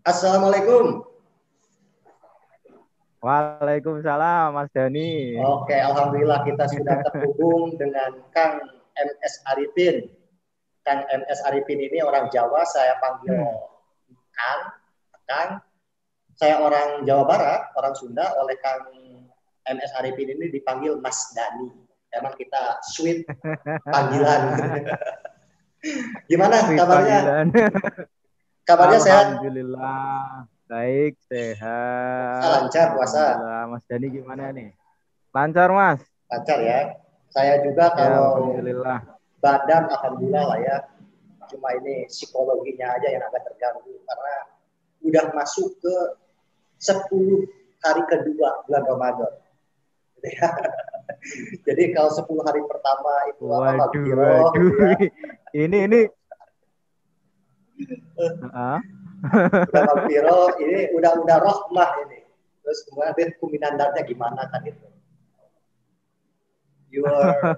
Assalamualaikum. Waalaikumsalam, Mas Dani. Oke, alhamdulillah kita sudah terhubung dengan Kang MS Arifin. Kang MS Arifin ini orang Jawa, saya panggil Kang. Kang, saya orang Jawa Barat, orang Sunda. Oleh Kang MS Arifin ini dipanggil Mas Dani. Emang kita sweet panggilan. Gimana Sweet kabarnya? panggilan. Kabarnya sehat? Alhamdulillah, baik, sehat. Lancar puasa? Alhamdulillah, Mas Dani gimana nih? Lancar, Mas? Lancar ya. Saya juga Ya, kalau Alhamdulillah. badan alhamdulillah lah ya. Cuma ini psikologinya aja yang agak terganggu karena udah masuk ke 10 hari kedua bulan Ramadan. Jadi kalau 10 hari pertama itu apa magfirah gitu ya. Ini Udah magfirah, ini udah rahmah ini. Terus kemudian kuminandatnya gimana kan itu.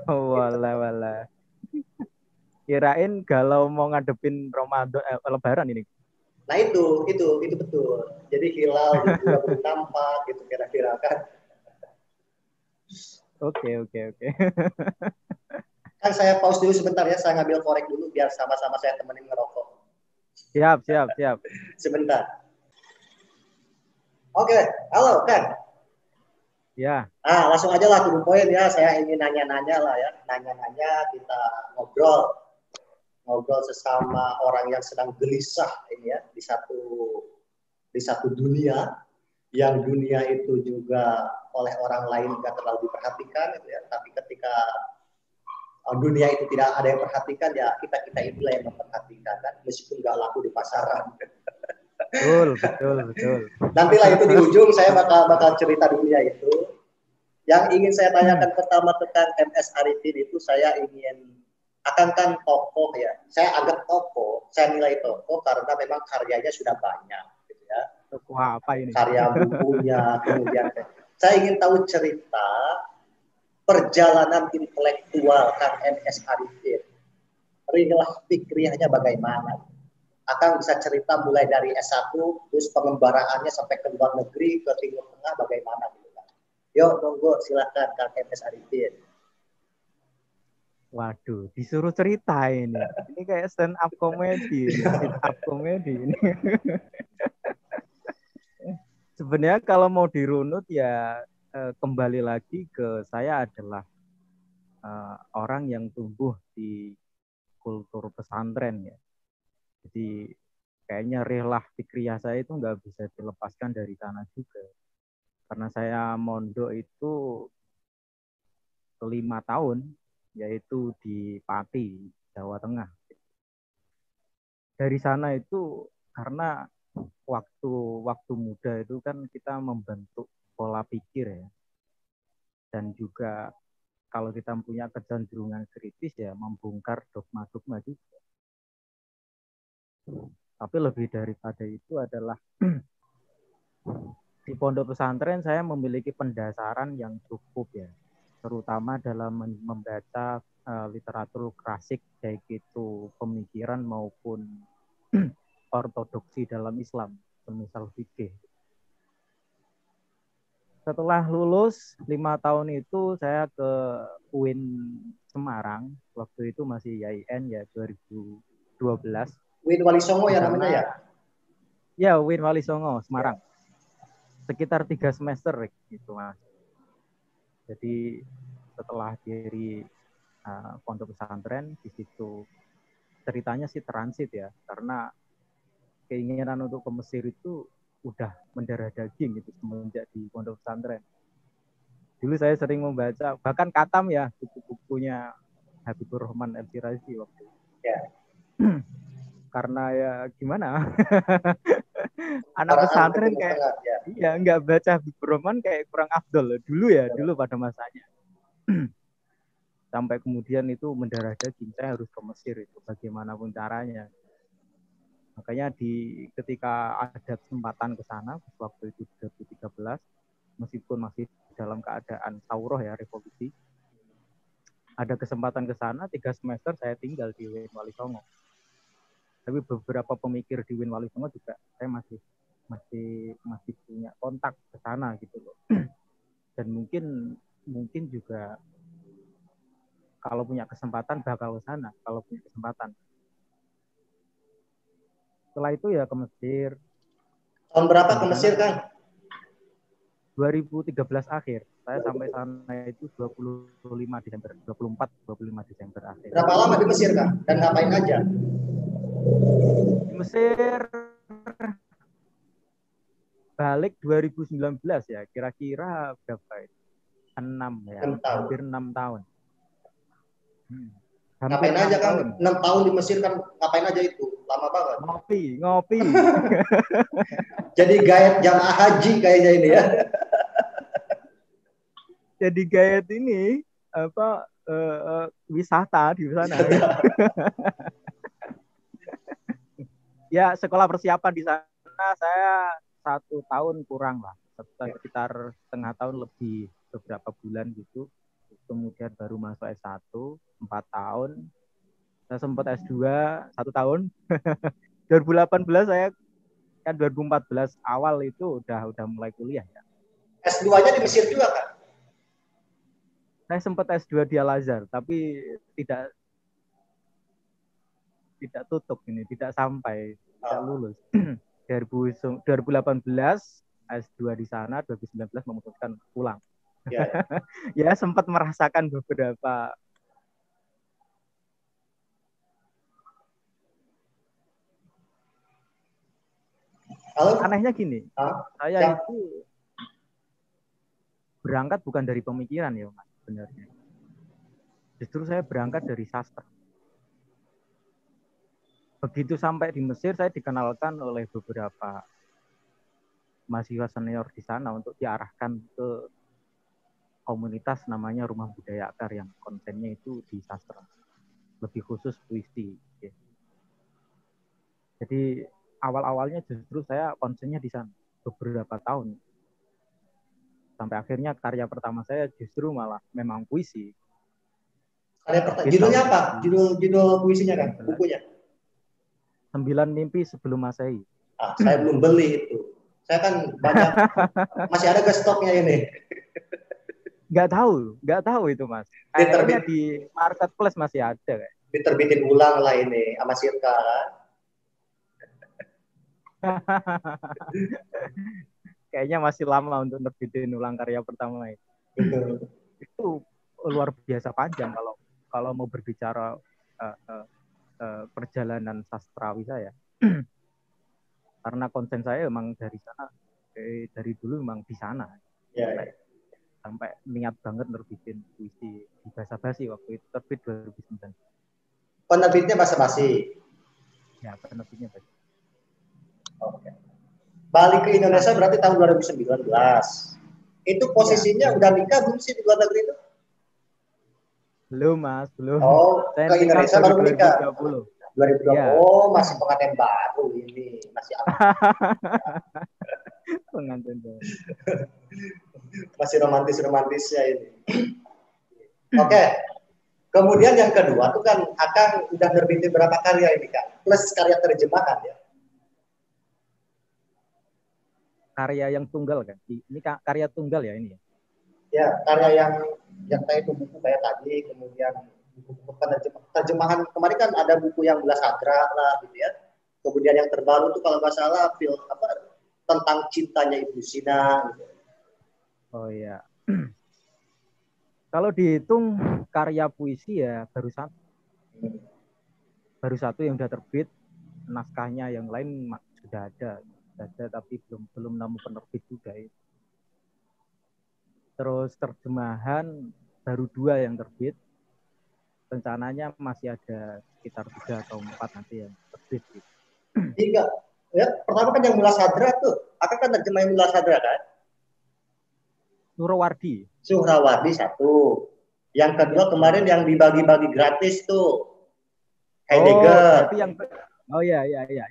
Wala. Kirain kalau mau ngadepin Ramadan Lebaran ini. Nah itu betul. Jadi hilal di bulan belum nampak gitu kira-kira kan. Oke. Kan saya pause dulu sebentar ya, saya ngambil korek dulu biar sama-sama saya temenin ngerokok. Siap. Sebentar. Oke, halo Kan. Ya. Langsung aja lah to the point ya. Saya ingin nanya-nanya lah ya. Nanya-nanya kita ngobrol. Ngobrol sesama orang yang sedang gelisah ini ya di satu dunia, yang dunia itu juga oleh orang lain nggak terlalu diperhatikan gitu ya. Tapi ketika dunia itu tidak ada yang perhatikan, ya kita inilah yang memperhatikan kan, meskipun nggak laku di pasaran. Betul. Nantilah itu di ujung saya bakal cerita dunia itu. Yang ingin saya tanyakan pertama tentang MS Arifin itu, saya ingin akan kan tokoh ya. Saya anggap tokoh, saya nilai tokoh karena memang karyanya sudah banyak gitu ya. Tokoh apa ini? Karya bukunya, kemudian saya ingin tahu cerita perjalanan intelektual Kang MS Arifin. Ringlah fikriyahnya bagaimana? Akan bisa cerita mulai dari S1, terus pengembaraannya sampai ke luar negeri, ke Timur Tengah, bagaimana gitu kan. Yuk, monggo silakan Kang MS Arifin. Waduh, disuruh cerita ini. Ini kayak stand up comedy ini, sit up comedy ini. Sebenarnya kalau mau dirunut ya kembali lagi ke saya adalah orang yang tumbuh di kultur pesantren ya. Jadi kayaknya rilah fikriyah saya itu nggak bisa dilepaskan dari sana juga. Karena saya mondok itu 5 tahun, yaitu di Pati, Jawa Tengah. Dari sana itu karena waktu muda itu kan kita membentuk pola pikir ya, dan juga kalau kita punya kecenderungan kritis ya membongkar dogma-dogma juga. Tapi lebih daripada itu adalah di pondok pesantren saya memiliki pendasaran yang cukup ya, terutama dalam membaca literatur klasik, baik itu pemikiran maupun ortodoksi dalam Islam, semisal fikih. Setelah lulus 5 tahun itu saya ke UIN Semarang, waktu itu masih YIN ya 2012. Win Wali Songo ya namanya ya? Ya, UIN Wali Songo, Semarang. Ya. Sekitar 3 semester gitu Mas. Jadi setelah dari pondok pesantren, di situ ceritanya sih transit ya, karena keinginan untuk ke Mesir itu udah mendarah daging gitu semenjak di pondok pesantren. Dulu saya sering membaca, bahkan katam ya, buku-bukunya Habibur Rahman El-Shirazi waktu itu. Ya. Karena ya gimana, anak pesantren kayak ya. Iya nggak baca Habibur Rahman kayak kurang afdol dulu ya, dulu pada masanya. Sampai kemudian itu mendarah daging, saya harus ke Mesir itu bagaimanapun caranya. Makanya ketika ada kesempatan ke sana waktu itu 2013, meskipun masih dalam keadaan Sauroh ya, revolusi, ada kesempatan ke sana 3 semester saya tinggal di Wali Songo. Tapi beberapa pemikir di Win Wali Songo juga saya masih punya kontak ke sana gitu loh. Dan mungkin juga kalau punya kesempatan bakal ke sana kalau punya kesempatan. Setelah itu ya ke Mesir. Tahun berapa ke Mesir, Kang? 2013 akhir. Saya sampai sana itu 25 Desember, 25 Desember akhir. Berapa lama di Mesir, Kang? Dan ngapain aja? Di Mesir balik 2019 ya, kira-kira berapa itu? 6 ya, 6 tahun. hampir 6 tahun. Ngapain aja, Kang? 6 tahun di Mesir kan ngapain aja itu? Lama banget. Ngopi. Jadi gayet jamaah haji kayaknya ini ya. Jadi gayet ini apa wisata di sana. Ya sekolah persiapan di sana saya 1 tahun kurang lah, sekitar setengah tahun lebih, beberapa bulan gitu. Kemudian baru masuk S1 4 tahun. Saya sempat S2 1 tahun. 2018 saya kan 2014 awal itu udah mulai kuliah ya. S2-nya di Mesir juga, Kak? Saya sempat S2 di Al-Azhar, tapi tidak tutup ini, tidak sampai, tidak lulus. 2018 S2 di sana, 2019 memutuskan pulang. Ya. Ya sempat merasakan beberapa anehnya gini. Saya itu berangkat bukan dari pemikiran ya Mas sebenarnya. Justru saya berangkat dari sastra. Begitu sampai di Mesir saya dikenalkan oleh beberapa mahasiswa senior di sana untuk diarahkan ke komunitas namanya Rumah Budaya Akar yang kontennya itu di sastra, lebih khusus puisi. Jadi awal-awalnya justru saya konsennya di sana beberapa tahun, sampai akhirnya karya pertama saya justru malah memang puisi. Karya pertama judulnya apa? Judul puisinya kan, bukunya? 9 Mimpi Sebelum Masehi. Saya belum beli itu. Saya kan banyak masih ada ke stoknya ini. Nggak tahu itu Mas. Kayaknya di marketplace masih ada kayak. Diterbitin ulang lah ini sama Sirka kan. Kayaknya masih lama untuk nerbitin ulang karya pertama itu. Itu luar biasa panjang kalau mau berbicara perjalanan sastrawi saya. Karena konsen saya memang dari sana, dari dulu memang di sana. Sampai niat banget nerbitin puisi di basa-basi waktu itu, terbit 2009. Penerbitnya basa-basi? Ya, penerbitnya basa. Oke. Balik ke Indonesia berarti tahun 2019. Itu posisinya udah nikah belum sih di luar negeri itu? Belum Mas, belum. Oh, saya ke Indonesia baru menikah. 2020. Ya. Oh, masih pengantin baru ini, masih pengantin baru. Masih romantisnya ini. Oke. Kemudian yang kedua tuh kan Akang udah nerbitin berapa karya ini Kak? Plus karya terjemahan ya. Karya yang tunggal kan? Ini karya tunggal ya ini ya? Ya, karya yang kayak itu buku kayak tadi, kemudian buku terjemahan kemarin kan ada buku yang Belas Hadra lah gitu ya. Kemudian yang terbaru tuh kalau nggak salah film tentang cintanya Ibu Sina gitu. Oh iya. Kalau dihitung karya puisi ya baru satu. Baru satu yang sudah terbit, naskahnya yang lain sudah ada tapi belum nemu penerbit juga ya. Terus terjemahan baru 2 yang terbit. Rencananya masih ada sekitar 3 atau 4 nanti yang terbit. Gitu. 3. Ya, pertama kan yang Belas Hadra tuh. Akang kan terjemahin Belas Hadra kan? Suhrawardi 1. Yang kedua kemarin yang dibagi-bagi gratis tuh. Heidegger. Tapi yang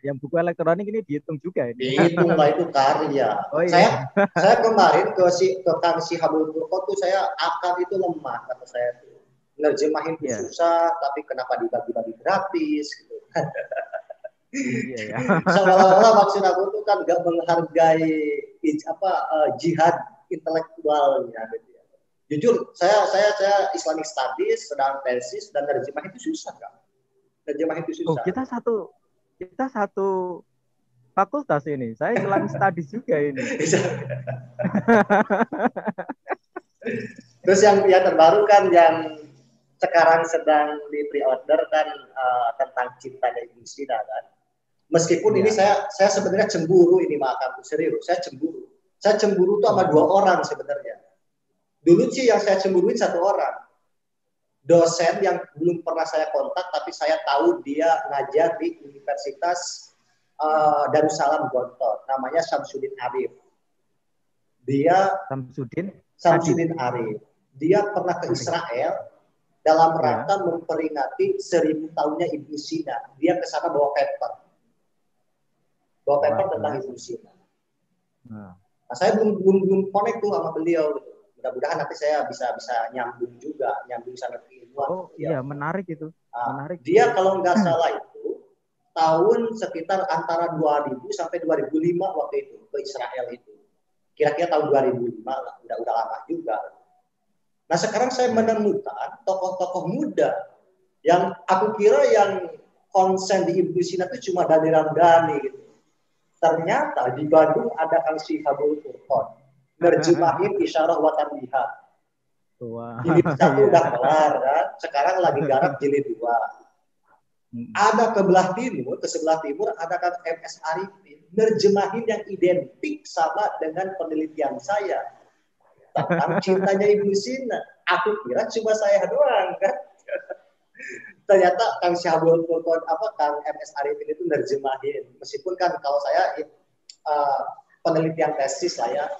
yang buku elektronik ini dihitung juga ini. Dihitung lah itu karya. Oh, iya. Saya kemarin ke Kang Sihabul Furqan tuh saya akan itu lemah kata saya tuh. Nerjemahin tuh susah, tapi kenapa dibagi-bagi gratis gitu. Iya ya. Seolah-olah maksud aku tuh kan nggak menghargai jihad intelektualnya gitu ya. Jujur, saya Islamic Studies, sedang tesis dan terjemah itu susah kan. Terjemah itu Oh, susah. kita satu fakultas ini. Saya Islamic Studies juga ini. Terus yang terbaru kan yang sekarang sedang di pre-order kan tentang cintanya Ibu Sina kan. Meskipun ini Iya. saya sebenarnya cemburu ini maafkan serius, saya cemburu. Saya cemburu tuh sama dua orang sebenarnya. Dulu sih yang saya cemburuin satu orang. Dosen yang belum pernah saya kontak tapi saya tahu dia ngajar di Universitas Darussalam Gontor. Namanya Samsudin Arif. Dia Samsudin Arif. Dia pernah ke Israel dalam rangka memperingati 1000 tahunnya Ibu Sina. Dia ke sana bawa paper. Bawa paper tentang Ibu Sina. Nah, saya belum connect tuh sama beliau. Mudah-mudahan nanti saya bisa nyambung sana ke ilmuwan. Oh iya, menarik itu. Menarik. Dia kalau nggak salah itu tahun sekitar antara 2000 sampai 2005 waktu itu ke Israel itu. Kira-kira tahun 2005 lah, udah lama juga. Nah sekarang saya menemukan tokoh-tokoh muda yang aku kira yang konsen di Ibu Sina itu cuma Dhani Ramdhani gitu. Ternyata di Bandung ada Kang Shihabul Furqon, nerjemahin Isyarah wa Tanbihat. Jilid 1 udah kelar kan, sekarang lagi garap jilid 2. Ada ke sebelah timur ada Kang MS Arifin, nerjemahin yang identik sama dengan penelitian saya tentang cintanya Ibu Sina. Aku kira cuma saya doang kan. Ternyata Kang Syahabul Furqon Kang MS Arifin itu nerjemahin. Meskipun kan kalau saya penelitian tesis saya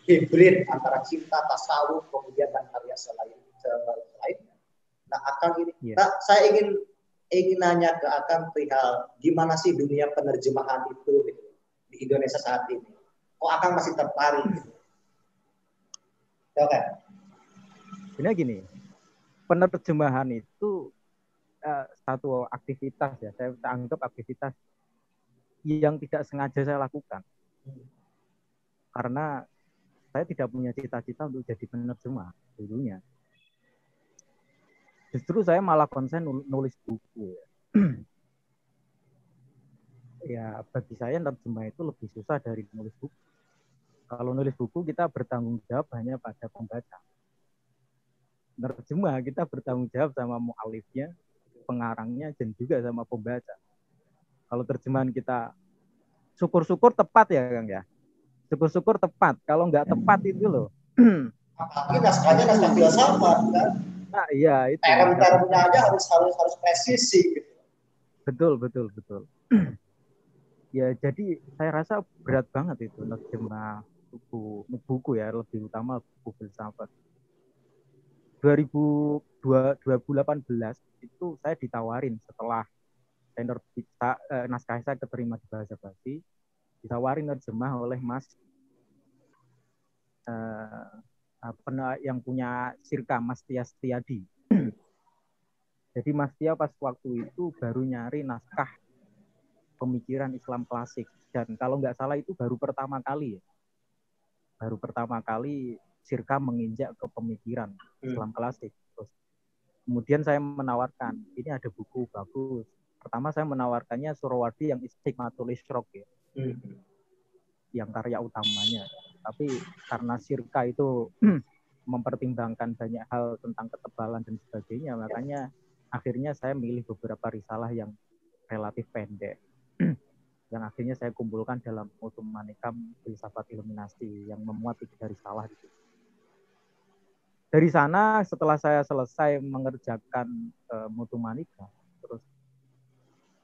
hibrid antara cinta, tasawuf, kemudian dan karya selainnya. Nah, Akang ini, saya ingin nanya ke Akang perihal gimana sih dunia penerjemahan itu gitu, di Indonesia saat ini. Kok Akang masih tertarik? Gitu? Oke. Ini gini, penerjemahan itu satu aktivitas ya, saya anggap aktivitas yang tidak sengaja saya lakukan. Karena saya tidak punya cita-cita untuk jadi penerjemah dulunya. Justru saya malah konsen nulis buku. Ya, bagi saya penerjemah itu lebih susah dari nulis buku. Kalau nulis buku kita bertanggung jawab hanya pada pembaca. Penerjemah kita bertanggung jawab sama mu'alifnya, pengarangnya, dan juga sama pembaca. Kalau terjemahan kita syukur-syukur tepat ya Kang ya. Syukur-syukur tepat. Kalau nggak tepat itu loh. Apalagi naskahnya naskah filsafat kan. Nah, iya itu. Term-termnya aja harus presisi gitu. Betul. Ya jadi saya rasa berat banget itu nerjemah buku ya, lebih utama buku filsafat. 2018 itu saya ditawarin setelah naskah saya keterima di Bahasa Basi, ditawarin nerjemah oleh Mas yang punya Sirka, Mas Tia Setiadi. Jadi Mas Tia pas waktu itu baru nyari naskah pemikiran Islam klasik, dan kalau nggak salah itu baru pertama kali Sirka menginjak ke pemikiran Islam klasik. Terus kemudian saya menawarkan, ini ada buku bagus. Pertama saya menawarkannya Surowardi yang Istiqmatul Isyraq ya, yang karya utamanya. Tapi karena Sirka itu mempertimbangkan banyak hal tentang ketebalan dan sebagainya, makanya akhirnya saya milih beberapa risalah yang relatif pendek. Yang akhirnya saya kumpulkan dalam Mutu Manikam Filsafat Iluminasi yang memuat 3 risalah itu. Dari sana setelah saya selesai mengerjakan Mutu Manikam, terus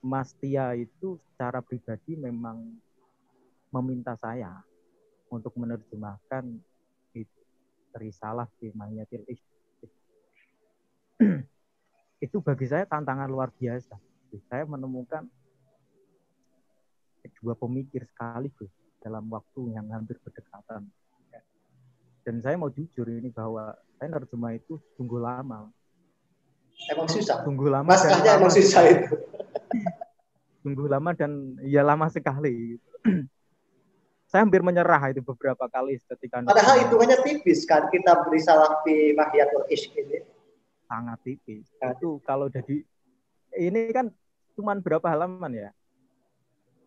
Mas Tia itu secara pribadi memang meminta saya untuk menerjemahkan itu risalah di Mahiyatil Isyrik. Itu bagi saya tantangan luar biasa. Saya menemukan 2 pemikir sekaligus dalam waktu yang hampir berdekatan. Dan saya mau jujur ini bahwa saya nerjemah itu sungguh lama. Emang susah? Sungguh lama. Naskahnya emang susah itu. sungguh lama dan ya lama sekali. Saya hampir menyerah itu beberapa kali ketika Padahal hitungannya tipis kan kita berisalah fi mahiyatul ishq ini. sangat tipis. Itu kalau jadi ini kan cuman berapa halaman ya?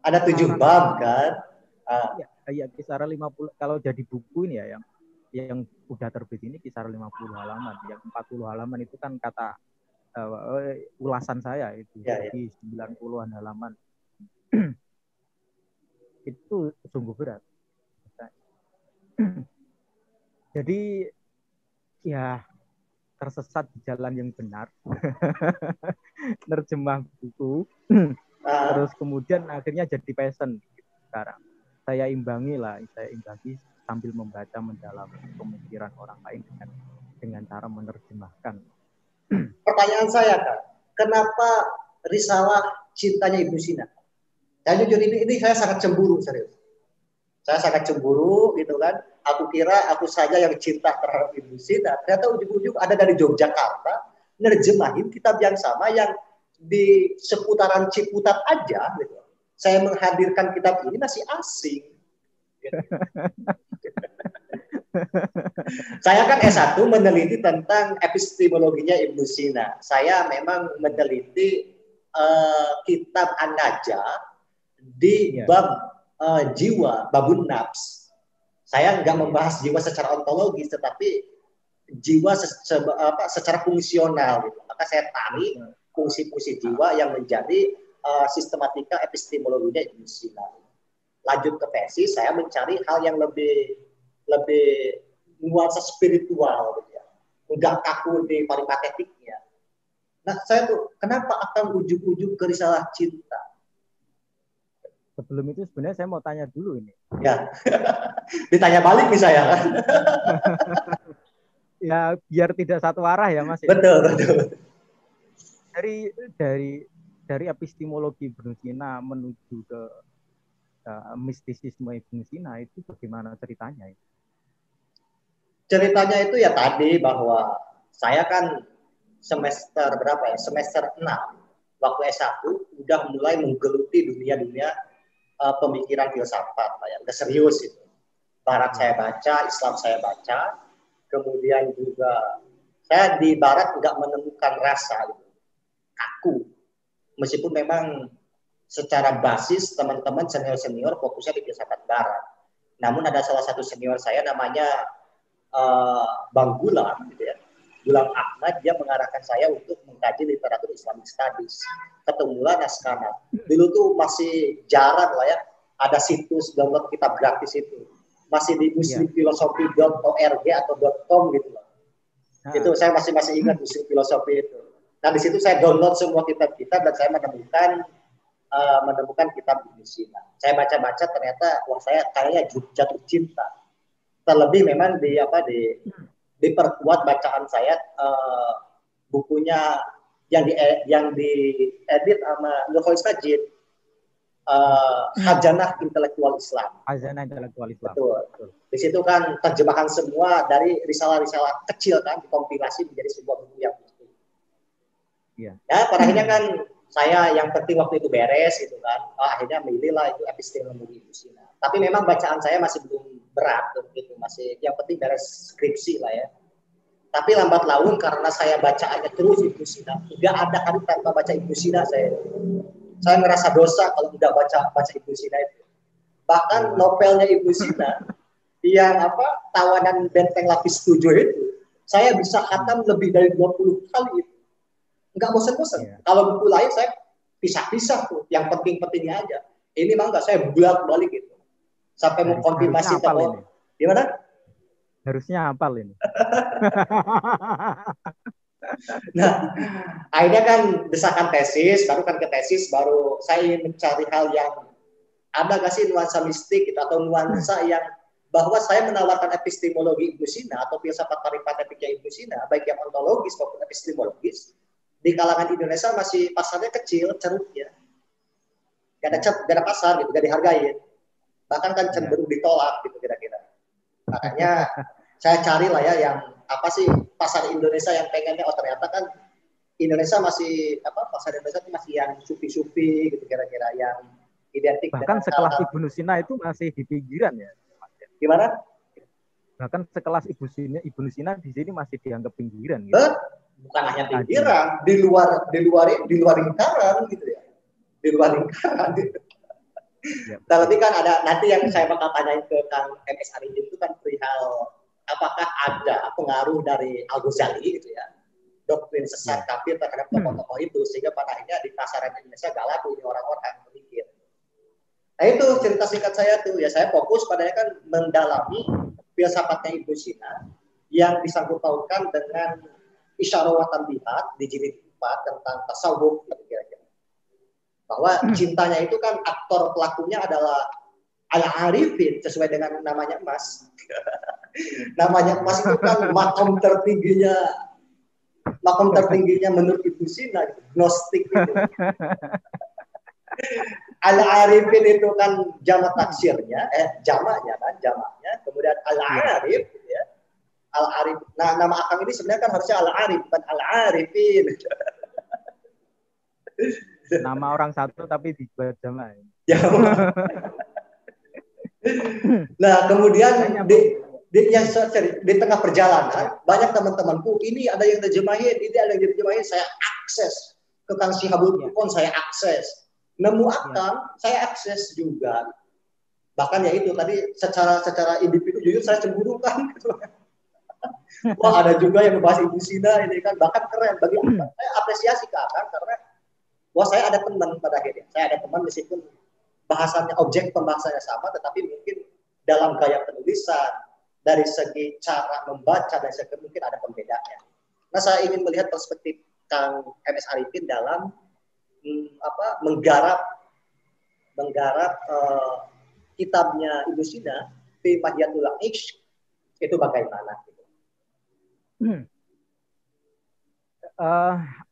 Ada 7 bab kan. Ya kisaran 50 kalau jadi buku ini ya yang udah terbit ini kisaran 50 halaman. Yang 40 halaman itu kan kata ulasan saya itu. Jadi 90-an halaman. Itu sungguh berat. Jadi ya tersesat di jalan yang benar. Nerjemah buku. Terus kemudian akhirnya jadi passion sekarang. Saya imbangi sambil membaca mendalam pemikiran orang lain dengan cara menerjemahkan. Pertanyaan saya kan, kenapa risalah cintanya Ibnu Sina? Saya jujur ini saya sangat cemburu serius. Saya sangat cemburu gitu kan. Aku kira aku saja yang cinta terhadap Ibnu Sina. Ternyata ujung-ujung ada dari Yogyakarta nerjemahin kitab yang sama yang di seputaran Ciputat aja gitu. Saya menghadirkan kitab ini masih asing. Gitu. Saya kan S1 meneliti tentang epistemologinya Ibnu Sina. Saya memang meneliti kitab An-Najah di bab jiwa, babun nafs. Saya nggak membahas jiwa secara ontologis, tetapi jiwa secara fungsional. Gitu. Maka saya tarik fungsi-fungsi jiwa yang menjadi sistematika epistemologinya Ibnu Sina. Lanjut ke tesis, saya mencari hal yang lebih nuansa spiritual, gitu ya. Nggak kaku di paripatetiknya. Nah, saya tuh kenapa akan ujung-ujung ke risalah cinta? Sebelum itu sebenarnya saya mau tanya dulu ini. Ya, ditanya balik nih saya kan. Ya biar tidak satu arah ya Mas. Betul, betul. Dari epistemologi Ibnu Sina menuju ke mistisisme Ibnu Sina itu bagaimana ceritanya? Ceritanya itu ya tadi bahwa saya kan semester berapa ya? Semester 6 waktu S1 udah mulai menggeluti dunia-dunia pemikiran filsafat lah ya, udah serius itu. Barat saya baca, Islam saya baca, kemudian juga saya di Barat nggak menemukan rasa gitu. Kaku. Meskipun memang secara basis teman-teman senior-senior fokusnya di filsafat Barat. Namun ada salah satu senior saya namanya Bang Gulam, gitu ya. Gulam Ahmad, dia mengarahkan saya untuk mengkaji literatur Islamic Studies. Ketemulah naskah. Dulu tuh masih jarang lah ya, ada situs download kitab gratis itu. Masih di muslimfilosofi.org atau .com gitu loh. Itu saya masih ingat Muslim Filosofi itu. Nah di situ saya download semua kitab-kitab dan saya menemukan kitab Ibnu Sina. Saya baca-baca ternyata wah saya kayaknya jatuh cinta. Terlebih memang diperkuat bacaan saya bukunya yang diedit sama Nurholis Majid, Khazanah Intelektual Islam. Khazanah Intelektual Islam. Betul. Di situ kan terjemahan semua dari risalah-risalah kecil kan dikompilasi menjadi sebuah buku yang utuh. Ya, pada akhirnya kan saya yang penting waktu itu beres gitu kan. Akhirnya milihlah itu epistemologi Ibnu Sina. Tapi memang bacaan saya masih belum berat gitu, masih yang penting beres skripsi lah ya. Tapi lambat laun karena saya bacaannya terus Ibnu Sina, nggak ada kali tanpa baca Ibnu Sina saya ngerasa dosa kalau udah baca Ibnu Sina itu. Bahkan novelnya Ibnu Sina yang Tawanan Benteng Lapis 7 itu saya bisa khatam lebih dari 20 kali itu. Nggak bosan-bosan. Kalau buku lain saya pisah-pisah tuh, yang penting-pentingnya aja. Ini mah nggak, saya bolak-balik gitu. Sampai mau konfirmasi ini. Gimana? Harusnya hafal ini. Nah, akhirnya kan desakan tesis, baru saya ingin mencari hal yang ada nggak sih nuansa mistik gitu, atau nuansa yang bahwa saya menawarkan epistemologi Ibnu Sina atau filsafat paripatetiknya Ibnu Sina, baik yang ontologis maupun epistemologis, di kalangan Indonesia masih pasarnya kecil, ceruknya. Gak ada pasar gitu, gak dihargai. Bahkan kan cenderung ditolak gitu kira-kira. Makanya saya cari lah ya yang apa sih pasar Indonesia yang pengennya, ternyata kan Indonesia masih pasar Indonesia itu masih yang sufi-sufi gitu kira-kira yang identik Bahkan dengan sekelas Ibnu Sina itu masih di pinggiran ya. Gimana? Bahkan sekelas Ibnu Sina di sini masih dianggap pinggiran gitu. Bukan hanya pinggiran, di luar lingkaran gitu ya. Di luar lingkaran gitu. Ya, tapi kan ada nanti yang saya bakal tanyain ke Kang MS Arifin itu kan perihal apakah ada pengaruh dari Al-Ghazali gitu ya, doktrin sesat kafir terhadap tokoh-tokoh itu sehingga pada akhirnya di pasaran Indonesia gak laku ini orang-orang berpikir. Nah itu cerita singkat saya tuh ya, saya fokus padanya kan mendalami filsafatnya Ibnu Sina yang disangkut pautkan dengan Isyarah wa Tanbihat di jilid 4 tentang tasawuf gitu kira-kira. Bahwa cintanya itu kan aktor pelakunya adalah Al-Arifin sesuai dengan namanya Mas. Namanya Mas itu kan makom tertingginya menurut Ibnu Sina, gnostik itu. Al-Arifin itu kan jamak taksirnya, jamaknya, kemudian Al-Arif gitu ya. Al-Arif. Nah, nama akang ini sebenarnya kan harusnya Al-Arif, bukan Al-Arifin. Nama orang satu tapi dibuat jamak. Nah, kemudian di tengah perjalanan banyak teman-temanku ini ada yang terjemahin, saya akses ke Kang Shihabul Quran, saya akses. Nemu akang, saya akses juga. Bahkan ya itu tadi secara individu jujur saya cemburu kan. Wah, ada juga yang membahas Ibnu Sina ini kan, bahkan keren bagi saya, apresiasi ke akang karena wah, saya ada teman pada akhirnya. Saya ada teman meskipun bahasanya, objek pembahasannya sama, tetapi mungkin dalam gaya penulisan, dari segi cara membaca, dan segi mungkin ada pembedanya. Nah, saya ingin melihat perspektif Kang MS Arifin dalam menggarap kitabnya Ibnu Sina, Fi Mahyatul Ishq, itu bagaimana?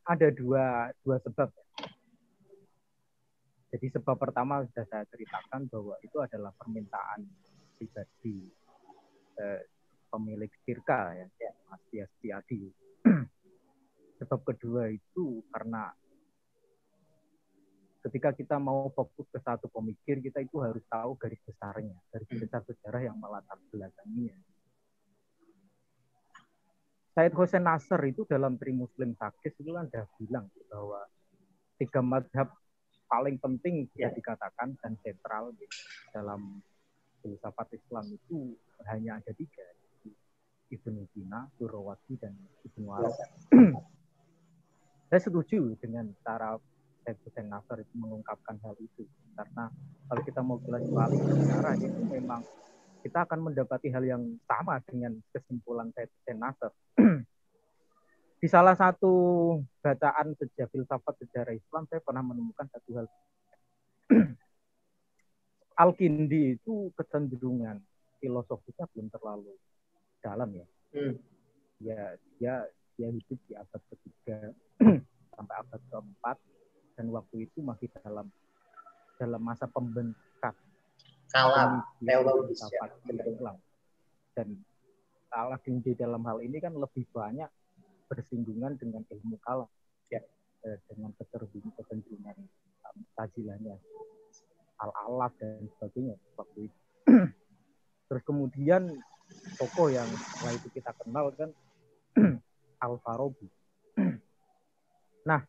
Ada dua sebab. Jadi sebab pertama sudah saya ceritakan bahwa itu adalah permintaan pribadi pemilik Tirka ya, Mas Yastiadi. Sebab kedua itu karena ketika kita mau fokus ke satu pemikir, kita itu harus tahu garis besarnya, garis besar sejarah yang melatar belakanginya. Said Hussein Nasr itu dalam Tri Muslim Sakis itu kan sudah bilang bahwa 3 mazhab paling penting bisa dikatakan dan sentral dalam filsafat Islam itu hanya ada 3, Ibnu Sina, Surawati, dan Ibnu Arabi. Saya setuju dengan cara Said Hussein Nasr itu mengungkapkan hal itu, karena kalau kita mau jelas balik sejarah itu memang kita akan mendapati hal yang sama dengan kesimpulan Said Hussein Nasr. Di salah satu bacaan filsafat sejarah Islam, saya pernah menemukan satu hal. Al-Kindi itu kecenderungan filosofisnya belum terlalu dalam ya. Dia hidup di abad ke-3 sampai abad ke-4, dan waktu itu masih dalam masa pembentukan kalam teologis Islam. Dan Al-Kindi dalam hal ini kan lebih banyak bersinggungan dengan ilmu kalam, dengan kecenderungan tajilahnya, al-alaf dan sebagainya waktu itu. Terus kemudian tokoh yang setelah itu kita kenal kan Al-Farabi. Nah,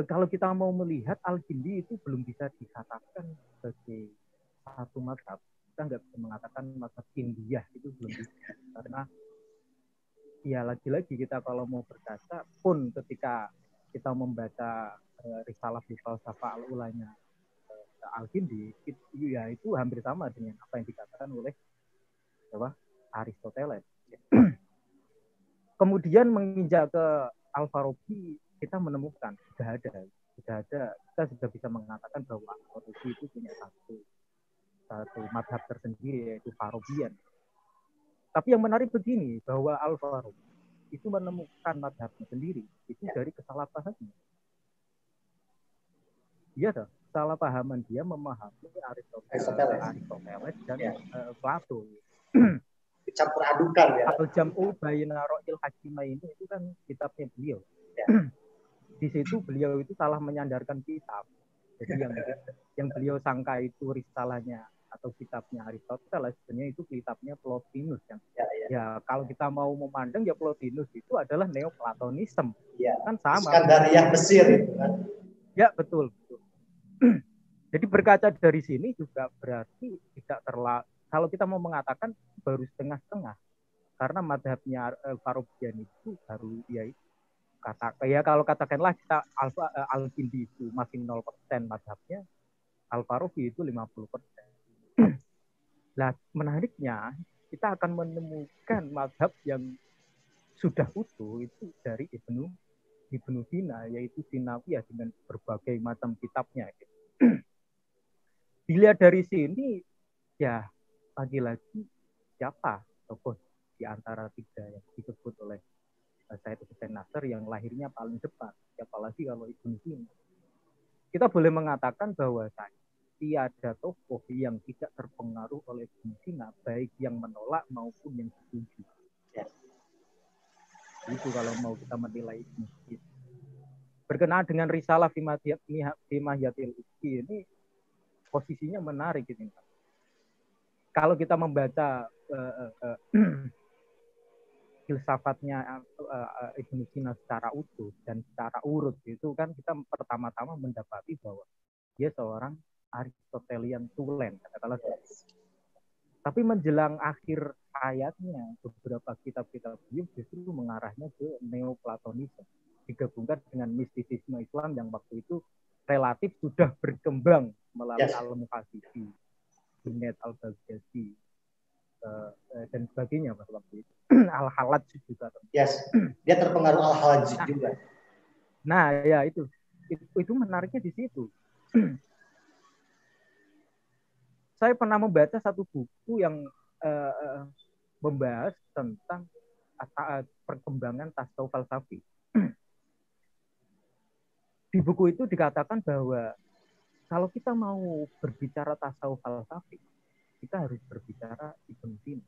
kalau kita mau melihat Al-Kindi itu belum bisa dikatakan sebagai satu mazhab. Kita nggak bisa mengatakan mazhab Indiyah, itu belum bisa. Karena ya lagi-lagi kita kalau mau berkaca pun ketika kita membaca risalah falsafah al-ulanya Al-Kindi, itu hampir sama dengan apa yang dikatakan oleh Aristoteles. Kemudian menginjak ke Al-Farabi, kita menemukan sudah ada kita sudah bisa mengatakan bahwa Al-Farabi itu punya satu madhab tersendiri, yaitu Farabian. Tapi yang menarik begini, bahwa Al-Farabi itu menemukan madhabnya sendiri itu dari kesalahpahaman. Iya, kesalahpahaman dia memahami Aristoteles dan Plato. dicampur adukan ya. Al-Jam'u Baina Ra'il Hakimaini itu kan kitabnya beliau. Ya. Di situ beliau itu salah menyandarkan kitab. Jadi yang beliau sangka itu risalahnya atau kitabnya Aristoteles, sebenarnya itu kitabnya Plotinus kan. Ya kalau kita mau memandang ya Plotinus itu adalah Neoplatonisme. Ya. Kan sama. Iskandariyah Mesir itu kan. Ya betul. Jadi berkaca dari sini juga berarti tidak terlalu, kalau kita mau mengatakan baru setengah-setengah, karena madhabnya Farabian itu baru ya kalau katakanlah kita Al-Kindi itu masih 0% madhabnya, Al-Farabi itu 50%. Nah menariknya kita akan menemukan madhab yang sudah utuh itu dari Ibnu Sina, yaitu Sinawiyah dengan berbagai macam kitabnya. Dilihat dari sini, ya lagi-lagi siapa tokoh di antara tiga yang disebut oleh Said Hussein Nasr yang lahirnya paling depan, siapa lagi kalau Ibnu Sina. Kita boleh mengatakan bahwa tiada tokoh yang tidak terpengaruh oleh Ibnu Sina, baik yang menolak maupun yang setuju. Ya. Itu kalau mau kita menilai Ibnu Sina. Berkenaan dengan risalah Fimahyatil Ufki ini posisinya menarik ini. Kalau kita membaca filsafatnya Ibnu Sina secara utuh dan secara urut itu kan kita pertama-tama mendapati bahwa dia seorang Aristotelian tulen katakanlah. Tapi menjelang akhir ayatnya beberapa kitab-kitab beliau justru mengarahnya ke Neoplatonisme digabungkan dengan mistisisme Islam yang waktu itu relatif sudah berkembang melalui Al-Muhasibi, Junaid Al-Baghdadi dan sebagainya pada waktu itu. Al-Halaj juga. Yes, dia terpengaruh Al-Halaj juga. Nah, ya itu menariknya di situ. Saya pernah membaca satu buku yang membahas tentang perkembangan tasawuf falsafi. Di buku itu dikatakan bahwa kalau kita mau berbicara tasawuf falsafi, kita harus berbicara Ibnu Sina.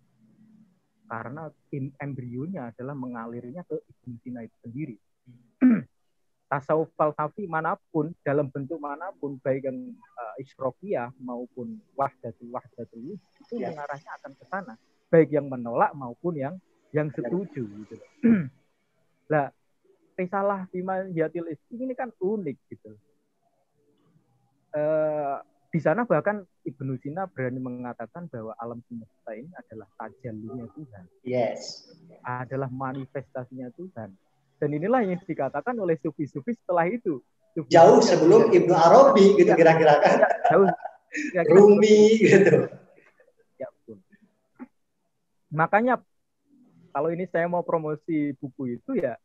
Karena embrionya adalah mengalirnya ke Ibnu Sina itu sendiri. Tasawuf falsafi manapun, dalam bentuk manapun, baik yang isyrofiyah maupun wahdatul itu mengarahnya akan ke sana. Baik yang menolak maupun yang setuju. Gitu. Nah, risalah Fimahyatil Ufki ini kan unik gitu. Di sana bahkan Ibnu Sina berani mengatakan bahwa alam semesta ini adalah tajallunya Tuhan. Yes. Adalah manifestasinya Tuhan. Dan inilah yang dikatakan oleh sufi-sufi setelah itu. Jauh sebelum Ibnu Arabi gitu kira-kira kan. Jauh. Rumi gitu. Ya, betul. Makanya kalau ini saya mau promosi buku itu ya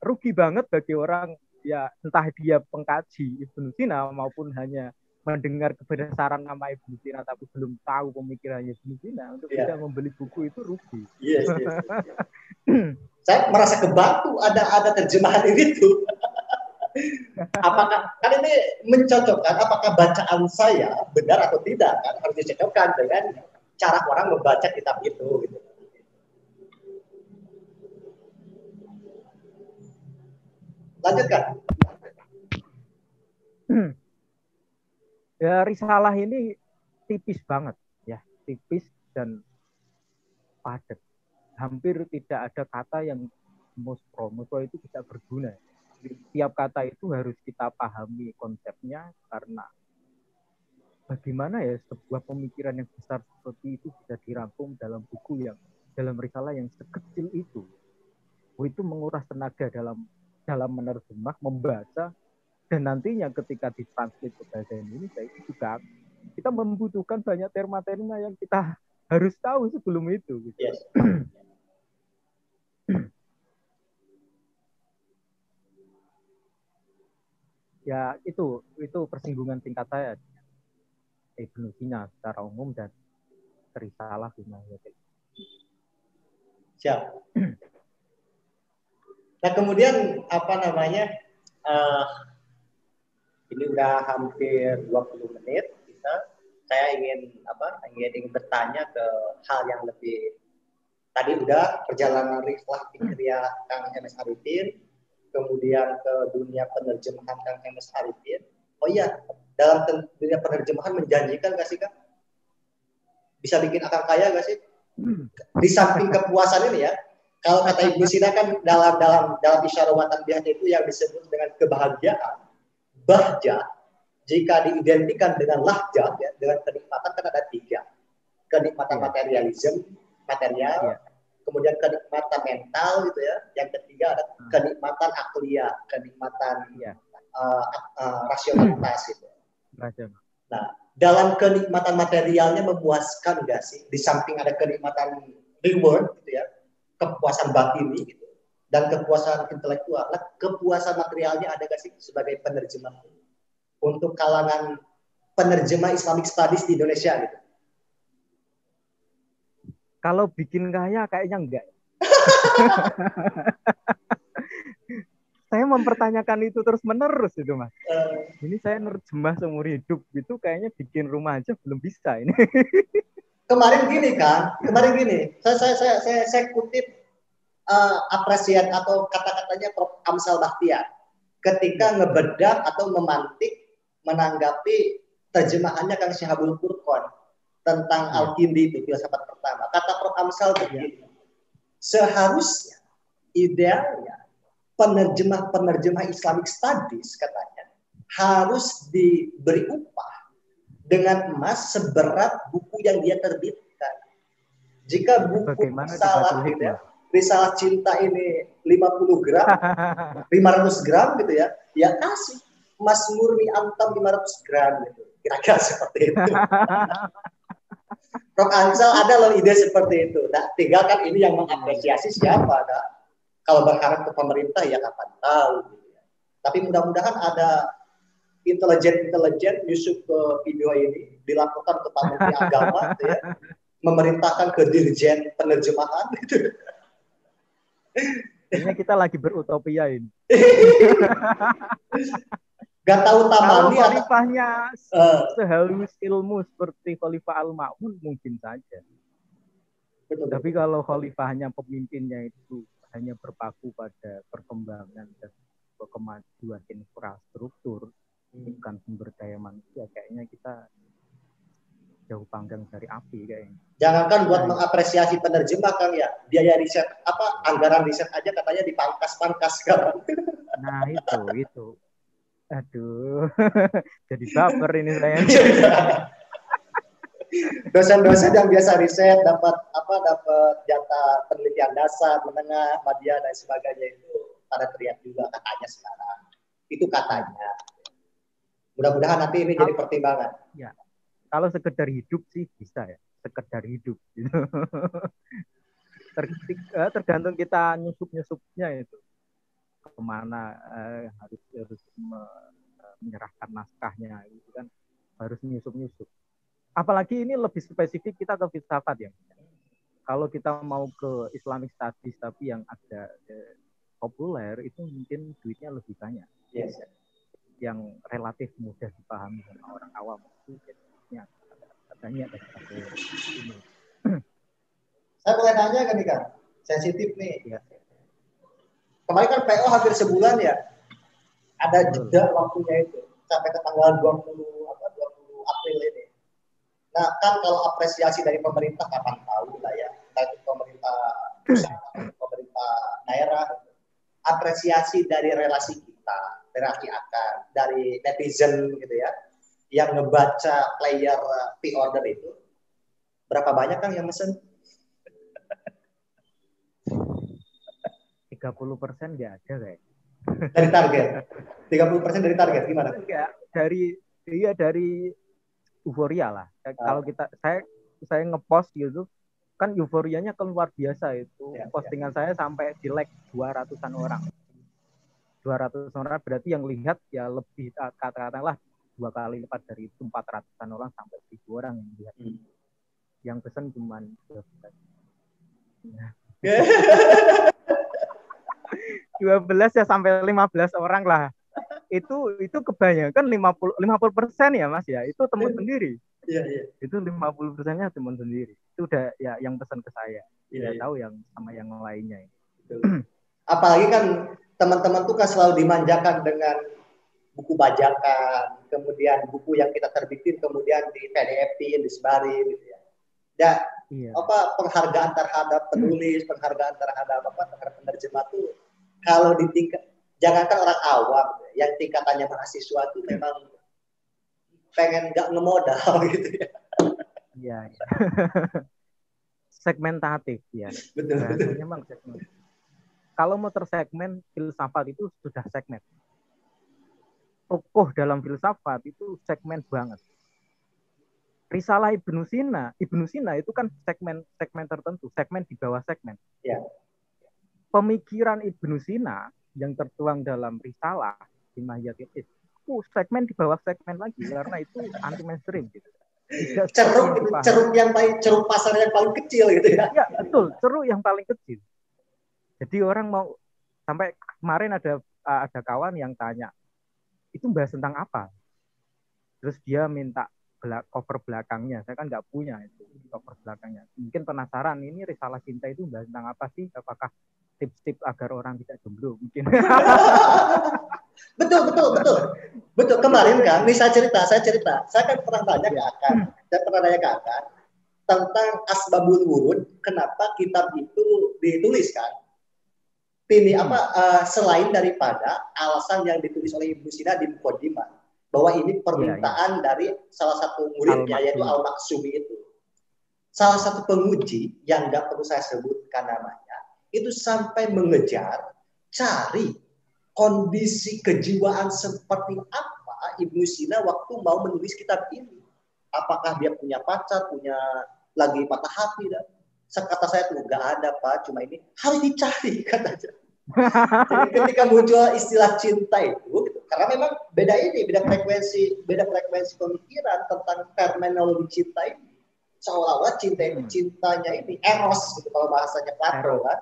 rugi banget bagi orang ya entah dia pengkaji Ibnu Sina maupun hanya mendengar kebesaran nama Ibnu Sina tapi belum tahu pemikirannya Ibnu Sina untuk bisa membeli buku itu rugi. Yes. Saya merasa kebantu ada terjemahan itu. Apakah kan ini mencocokkan apakah bacaan saya benar atau tidak kan harus dicocokkan dengan cara orang membaca kitab itu gitu. Lanjutkan. Ya, risalah ini tipis banget ya, tipis dan padat. Hampir tidak ada kata yang muspro itu tidak berguna. Tiap kata itu harus kita pahami konsepnya karena bagaimana ya sebuah pemikiran yang besar seperti itu bisa dirangkum dalam buku yang dalam risalah yang sekecil itu. Itu menguras tenaga dalam menerjemah, membaca, dan nantinya ketika ditranslate ke bahasa Indonesia itu juga kita membutuhkan banyak terma-terma yang kita harus tahu sebelum itu. Gitu. Yes. Ya itu persinggungan singkat saya Ibnu Sina secara umum dan risalah Fimahyatil. Siap. Nah kemudian apa namanya ini udah hampir 20 menit saya ingin bertanya ke hal yang lebih Tadi udah perjalanan riflah fikriah Kang MS Arifin, kemudian ke dunia penerjemahan Kang MS Arifin. Oh iya, dalam dunia penerjemahan menjanjikan nggak sih Kang? Bisa bikin akang kaya nggak sih? Di samping kepuasan ini ya, kalau kata Ibnu Sina kan dalam isyarah watan bihat itu yang disebut dengan kebahagiaan, bahja, jika diidentikan dengan lahjah, ya, dengan kenikmatan kan ada 3. Kenikmatan materialisme, material, kemudian kenikmatan mental gitu ya. Yang ketiga ada kenikmatan akliyah, kenikmatan rasionalitas gitu. Nah, dalam kenikmatan materialnya memuaskan nggak sih? Di samping ada kenikmatan reward gitu ya, kepuasan batini gitu, dan kepuasan intelektual. Nah, kepuasan materialnya ada nggak sih sebagai penerjemah untuk kalangan penerjemah Islamic Studies di Indonesia gitu? Kalau bikin kaya kayaknya enggak. Saya mempertanyakan itu terus-menerus itu, Mas. Ini saya nerjemah seumur hidup gitu, kayaknya bikin rumah aja belum bisa ini. Kemarin gini, saya kutip apresiat atau kata-katanya Prof. Amsal Bahtiar ketika ngebedah atau memantik menanggapi terjemahannya Kang Syahabul Furqon tentang Al-Kindi itu filsafat pertama. Kata Prof. Amsal begini, seharusnya idealnya penerjemah Islamic Studies katanya harus diberi upah dengan emas seberat buku yang dia terbitkan. Jika buku risalah cinta ini 50 gram, 500 gram gitu ya, ya kasih emas murni antam 500 gram gitu. Kira-kira seperti itu. Prof. Ansel ada loh ide seperti itu. Nah, tinggal kan ini yang mengapresiasi siapa. Nah, kalau berharap ke pemerintah ya kapan tahu. Gitu ya. Tapi mudah-mudahan ada intelijen Yusuf ke video ini dilaporkan ke Pak Menteri Agama gitu ya, memerintahkan ke dirjen penerjemahan gitu. Kayaknya kita lagi berutopia ini. Gak tahu Kalau tamani khalifahnya sehalus ilmu seperti Khalifah Al-Ma'mun mungkin saja. Betul. Tapi kalau khalifahnya pemimpinnya itu hanya berpaku pada perkembangan dan kemajuan infrastruktur, bukan sumber daya manusia, kayaknya kita jauh panggang dari api kayaknya. Jangankan buat mengapresiasi penerjemah Kang ya, biaya riset anggaran riset aja katanya dipangkas sekarang. Nah itu. Aduh, jadi baper ini saya. Dosen-dosen yang biasa riset dapat jatah penelitian dasar, menengah, media dan sebagainya itu pada teriak juga katanya sekarang. Itu katanya. Mudah-mudahan nanti ini jadi pertimbangan. Ya, kalau sekedar hidup sih bisa ya, sekedar hidup. Gitu. Tergantung kita nyusup-nyusupnya itu kemana harus menyerahkan naskahnya itu kan harus nyusup-nyusup. Apalagi ini lebih spesifik kita ke filsafat ya. Kalau kita mau ke Islamic Studies tapi yang ada populer itu mungkin duitnya lebih banyak. Yes. Yang relatif mudah dipahami sama orang awam itu jadinya katanya ada ini. Saya boleh nanya kan nih Kang? Sensitif nih. Ya. Kemarin kan PO hampir sebulan ya. Ada jeda waktunya itu sampai ke tanggal 20 April ini. Nah, kan kalau apresiasi dari pemerintah kapan tahu lah ya. Entah itu pemerintah pusat, pemerintah daerah. Apresiasi dari relasi kita, relasi akan, dari netizen gitu ya, yang ngebaca player pre-order itu, berapa banyak Kang yang mesen? 30% nggak ada kayak. Dari target? 30% dari target gimana? Enggak, dari euforia lah. Kalau saya ngepost gitu, kan euforianya luar biasa itu. Postingan saya sampai di like 200-an orang. 200 orang berarti yang lihat ya lebih katakanlah 2 kali lipat dari itu, 400-an orang sampai 1.000 orang yang lihat. Yang pesan cuma 12. 12 ya sampai 15 orang lah. Itu kebanyakan 50% ya Mas ya. Itu teman sendiri. Iya, iya. Itu 50%-nya teman sendiri. Itu udah ya yang pesan ke saya. Iya, Tidak iya. tahu yang sama yang lainnya. Betul. Apalagi kan teman-teman tuh kan selalu dimanjakan dengan buku bajakan, kemudian buku yang kita terbitin, kemudian di PDF-in, disebarin gitu ya. Dan Iya. penghargaan terhadap penulis, penghargaan terhadap penerjemah tuh kalau di tingkat, jangankan orang awam, yang tingkatannya mahasiswa tuh memang pengen nggak ngemodal gitu ya. Iya. Segmentatif ya. Betul, betul. Bahasanya memang segmen. Kalau mau tersegmen, filsafat itu sudah segmen. Tokoh dalam filsafat itu segmen banget. Risalah Ibnu Sina itu kan segmen tertentu, segmen di bawah segmen. Ya. Pemikiran Ibnu Sina yang tertuang dalam risalah di Mahyatil Is, itu segmen di bawah segmen lagi karena itu anti mainstream gitu. Ceruk pasar yang paling kecil gitu ya. Ya, betul, ceruk yang paling kecil. Jadi orang mau sampai kemarin ada kawan yang tanya, itu bahas tentang apa? Terus dia minta cover belakangnya. Saya kan nggak punya itu cover belakangnya. Mungkin penasaran, ini risalah cinta itu bahas tentang apa sih? Apakah tips-tips agar orang tidak jomblo? Mungkin. Betul. Kemarin kan, ini saya cerita. Saya kan pernah tanya ke Akan. Saya pernah tanya ke Akan tentang Asbabul Wurud, kenapa kitab itu ditulis kan? Ini selain daripada alasan yang ditulis oleh Ibnu Sina di Muqaddimah, bahwa ini permintaan dari salah satu muridnya, yaitu Al-Maksumi itu. Salah satu penguji yang nggak perlu saya sebutkan namanya, itu sampai mengejar, cari kondisi kejiwaan seperti apa Ibnu Sina waktu mau menulis kitab ini. Apakah dia punya pacar, punya lagi patah hati, dan kata saya tuh nggak ada Pak, cuma ini harus dicari katanya. Jadi ketika muncul istilah cinta itu, gitu, karena memang beda frekuensi pemikiran tentang terminologi cinta ini. Seolah-olah cinta itu cintanya ini eros, gitu kalau bahasanya Plato kan.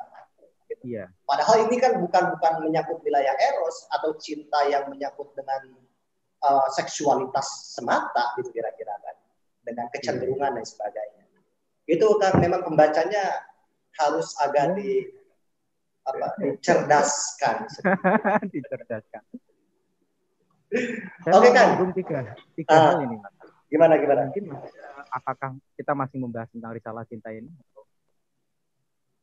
Gitu. Iya. Padahal ini kan bukan menyangkut wilayah eros atau cinta yang menyangkut dengan seksualitas semata, gitu kira-kira kan, dengan kecenderungan dan sebagainya. Itu kan memang pembacanya harus agak dicerdaskan. Dicerdaskan. Oke kan? Tiga hal ini, Mas. Gimana? Mungkin apakah kita masih membahas tentang risalah cinta ini?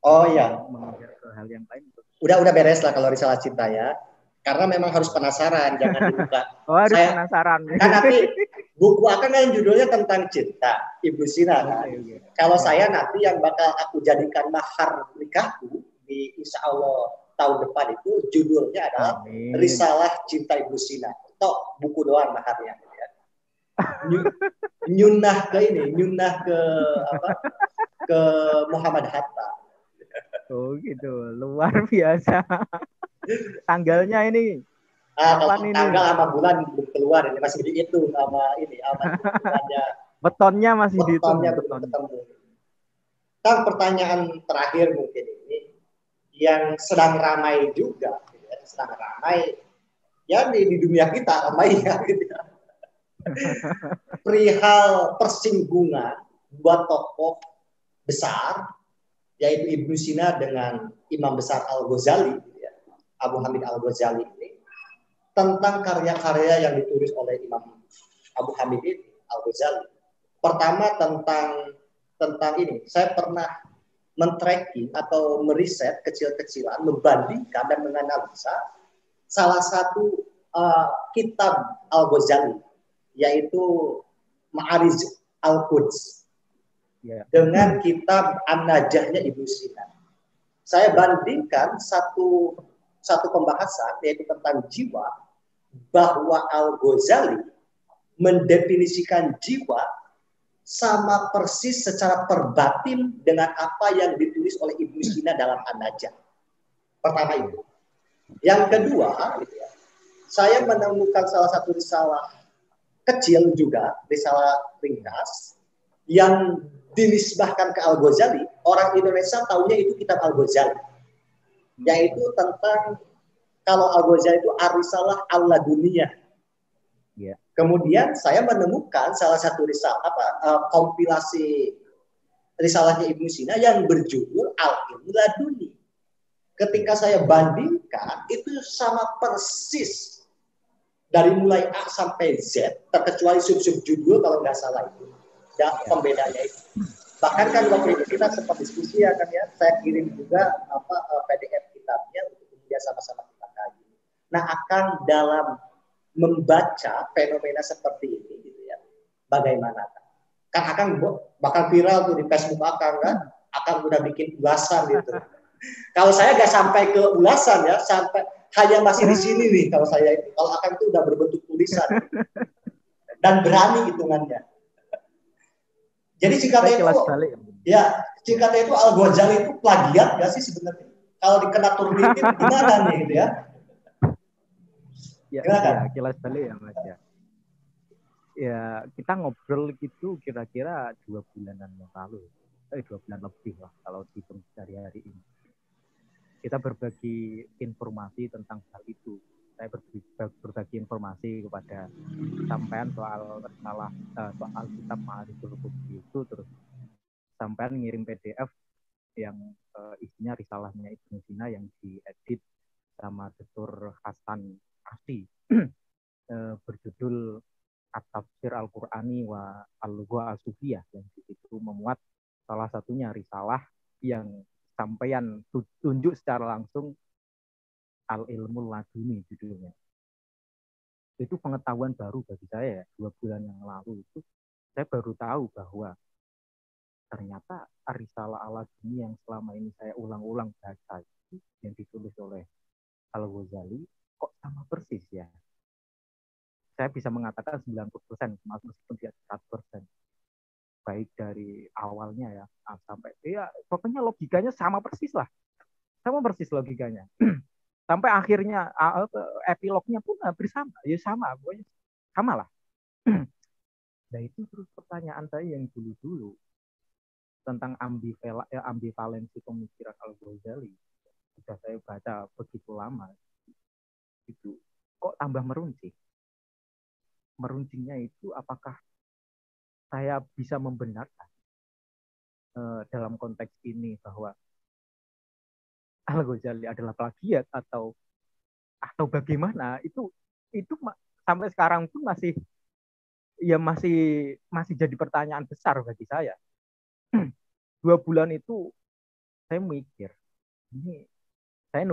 Oh iya. Mengejar ke hal yang lain. Udah beres lah kalau risalah cinta ya. Karena memang harus penasaran, jangan dibuka. Harus penasaran. Kan nanti buku akan yang judulnya tentang cinta, Ibnu Sina kan. Okay. Kalau saya nanti yang bakal aku jadikan mahar nikahku di insya Allah tahun depan itu judulnya adalah Risalah Cinta Ibnu Sina. Tok buku doang maharnya. Ya. Nyunah ke Muhammad Hatta. Oh gitu, luar biasa. Tanggalnya ini. Kapan ini? Tanggal sama bulan belum keluar, ini masih dihitung sama bulannya. Betonnya masih dihitung. Betonnya belum ketemu. Kan pertanyaan terakhir mungkin ini yang sedang ramai juga, ya di dunia kita ramai ya. Gitu. Perihal persinggungan buat tokoh besar, yaitu Ibnu Sina dengan Imam besar Al-Ghazali, ya, Abu Hamid Al-Ghazali ini, tentang karya-karya yang ditulis oleh Imam Abu Hamid Al-Ghazali. Pertama tentang ini, saya pernah men-tracking atau meriset kecil-kecilan, membandingkan dan menganalisa salah satu kitab Al-Ghazali, yaitu Ma'arij Al-Quds, dengan kitab An-Najahnya Ibnu Sina. Saya bandingkan satu pembahasan, yaitu tentang jiwa, bahwa Al-Ghazali mendefinisikan jiwa sama persis secara perbatin dengan apa yang ditulis oleh Ibnu Sina dalam An-Najah. Pertama itu. Yang kedua, saya menemukan salah satu risalah kecil juga, risalah ringkas, yang dinisbahkan ke Al-Ghazali. Orang Indonesia taunya itu kitab Al-Ghazali, yaitu tentang, kalau Al-Ghazali itu Ar-Risalah Al-Laduniyah, Kemudian saya menemukan salah satu kompilasi risalahnya Ibnu Sina yang berjudul Al-Ilmu Laduni. Ketika saya bandingkan, itu sama persis dari mulai A sampai Z, terkecuali sub-sub judul kalau nggak salah itu. Dan pembedanya itu. Bahkan kan waktu itu kita sempat diskusi ya kan ya, saya kirim juga PDF kitabnya untuk kemudian sama-sama kita kaji. Nah, akan dalam membaca fenomena seperti ini gitu ya, bagaimana kan akan bakal viral tuh di Facebook akan udah bikin ulasan gitu. Kalau saya nggak sampai ke ulasan ya, sampai hanya masih di sini nih kalau saya itu. Kalau akan itu udah berbentuk tulisan dan berani hitungannya. Jadi singkatnya itu, singkatnya itu Al-Ghazali itu plagiat nggak sih sebenarnya? Kalau dikena turnitin gimana nih gitu ya? Ya, kilas balik ya Mas ya. Ya, kita ngobrol gitu kira-kira 2 bulanan yang lalu. 2 bulan lebih lah kalau dihitung dari hari ini. Kita berbagi informasi tentang hal itu. Saya berbagi informasi kepada sampean soal kitab Ma'ariful Qutbi itu, terus sampean ngirim PDF yang isinya risalahnya Ibnu Sina yang diedit sama Dr. Hasan Asy berjudul At-Tafsir Al-Qur'ani wa Al-Lughah As-Sufiyah, yang di situ memuat salah satunya risalah yang sampaian tunjuk secara langsung Al-Ilmu Laduni judulnya. Itu pengetahuan baru bagi saya ya. 2 bulan yang lalu itu saya baru tahu bahwa ternyata risalah Al-Laduni yang selama ini saya ulang-ulang baca itu, yang ditulis oleh Al-Ghazali, kok sama persis ya. Saya bisa mengatakan 90%, meskipun tidak 100%. Baik dari awalnya ya, sampai pokoknya logikanya sama persis lah. Sama persis logikanya. Sampai akhirnya epilognya pun hampir sama. Ya sama, pokoknya sama lah. Nah itu terus pertanyaan saya yang dulu-dulu tentang ambivalensi pemikiran Al-Ghazali. Sudah saya baca begitu lama, itu kok tambah meruncing. Meruncingnya itu apakah saya bisa membenarkan dalam konteks ini bahwa Al-Ghazali adalah plagiat atau bagaimana, itu sampai sekarang pun masih jadi pertanyaan besar bagi saya. 2 bulan itu saya mikir, ini saya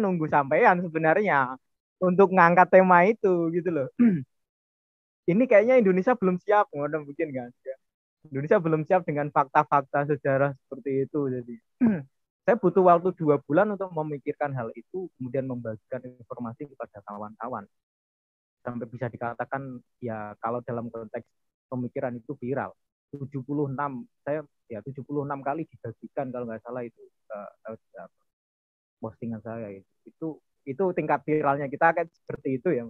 nunggu sampean sebenarnya untuk ngangkat tema itu gitu loh. Ini kayaknya Indonesia belum siap, mungkin kan? Indonesia belum siap dengan fakta-fakta sejarah seperti itu. Jadi saya butuh waktu 2 bulan untuk memikirkan hal itu, kemudian membagikan informasi kepada kawan-kawan. Sampai bisa dikatakan ya kalau dalam konteks pemikiran itu viral. 76 kali dibagikan kalau nggak salah itu postingan saya itu tingkat viralnya kita kayak seperti itu ya.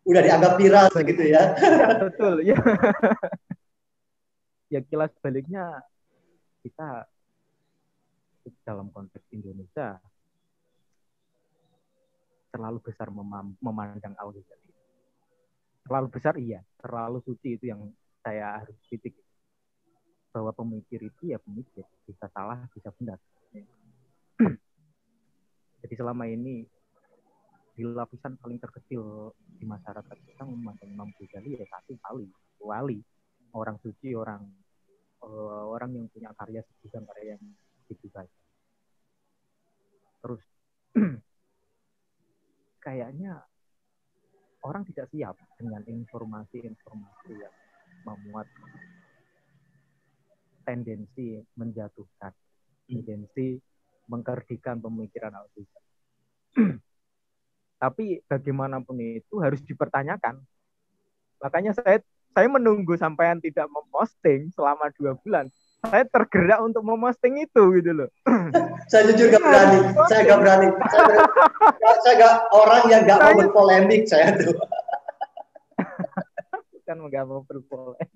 Udah dianggap viral begitu ya. Ya betul ya. Ya kilas baliknya kita dalam konteks Indonesia terlalu besar memandang Al-Ghazali. Terlalu besar iya, terlalu suci itu yang saya harus titik. Bahwa pemikir itu ya pemikir, bisa salah, bisa benar. Jadi selama ini di lapisan paling terkecil di masyarakat kita memandang Imam Ghazali ya satu wali, orang suci, orang yang punya karya sebesar karya yang begitu saja. Terus kayaknya orang tidak siap dengan informasi-informasi yang memuat tendensi menjatuhkan, tendensi mengkerdikan pemikiran Al-Ghazali. Tapi bagaimanapun itu harus dipertanyakan. Makanya saya menunggu sampai tidak memposting selama 2 bulan. Saya tergerak untuk memposting itu gitu loh. Saya jujur gak berani. Saya gak berani. Saya gak orang yang gak mau berpolemik saya tuh. Bukan gak mau berpolemik.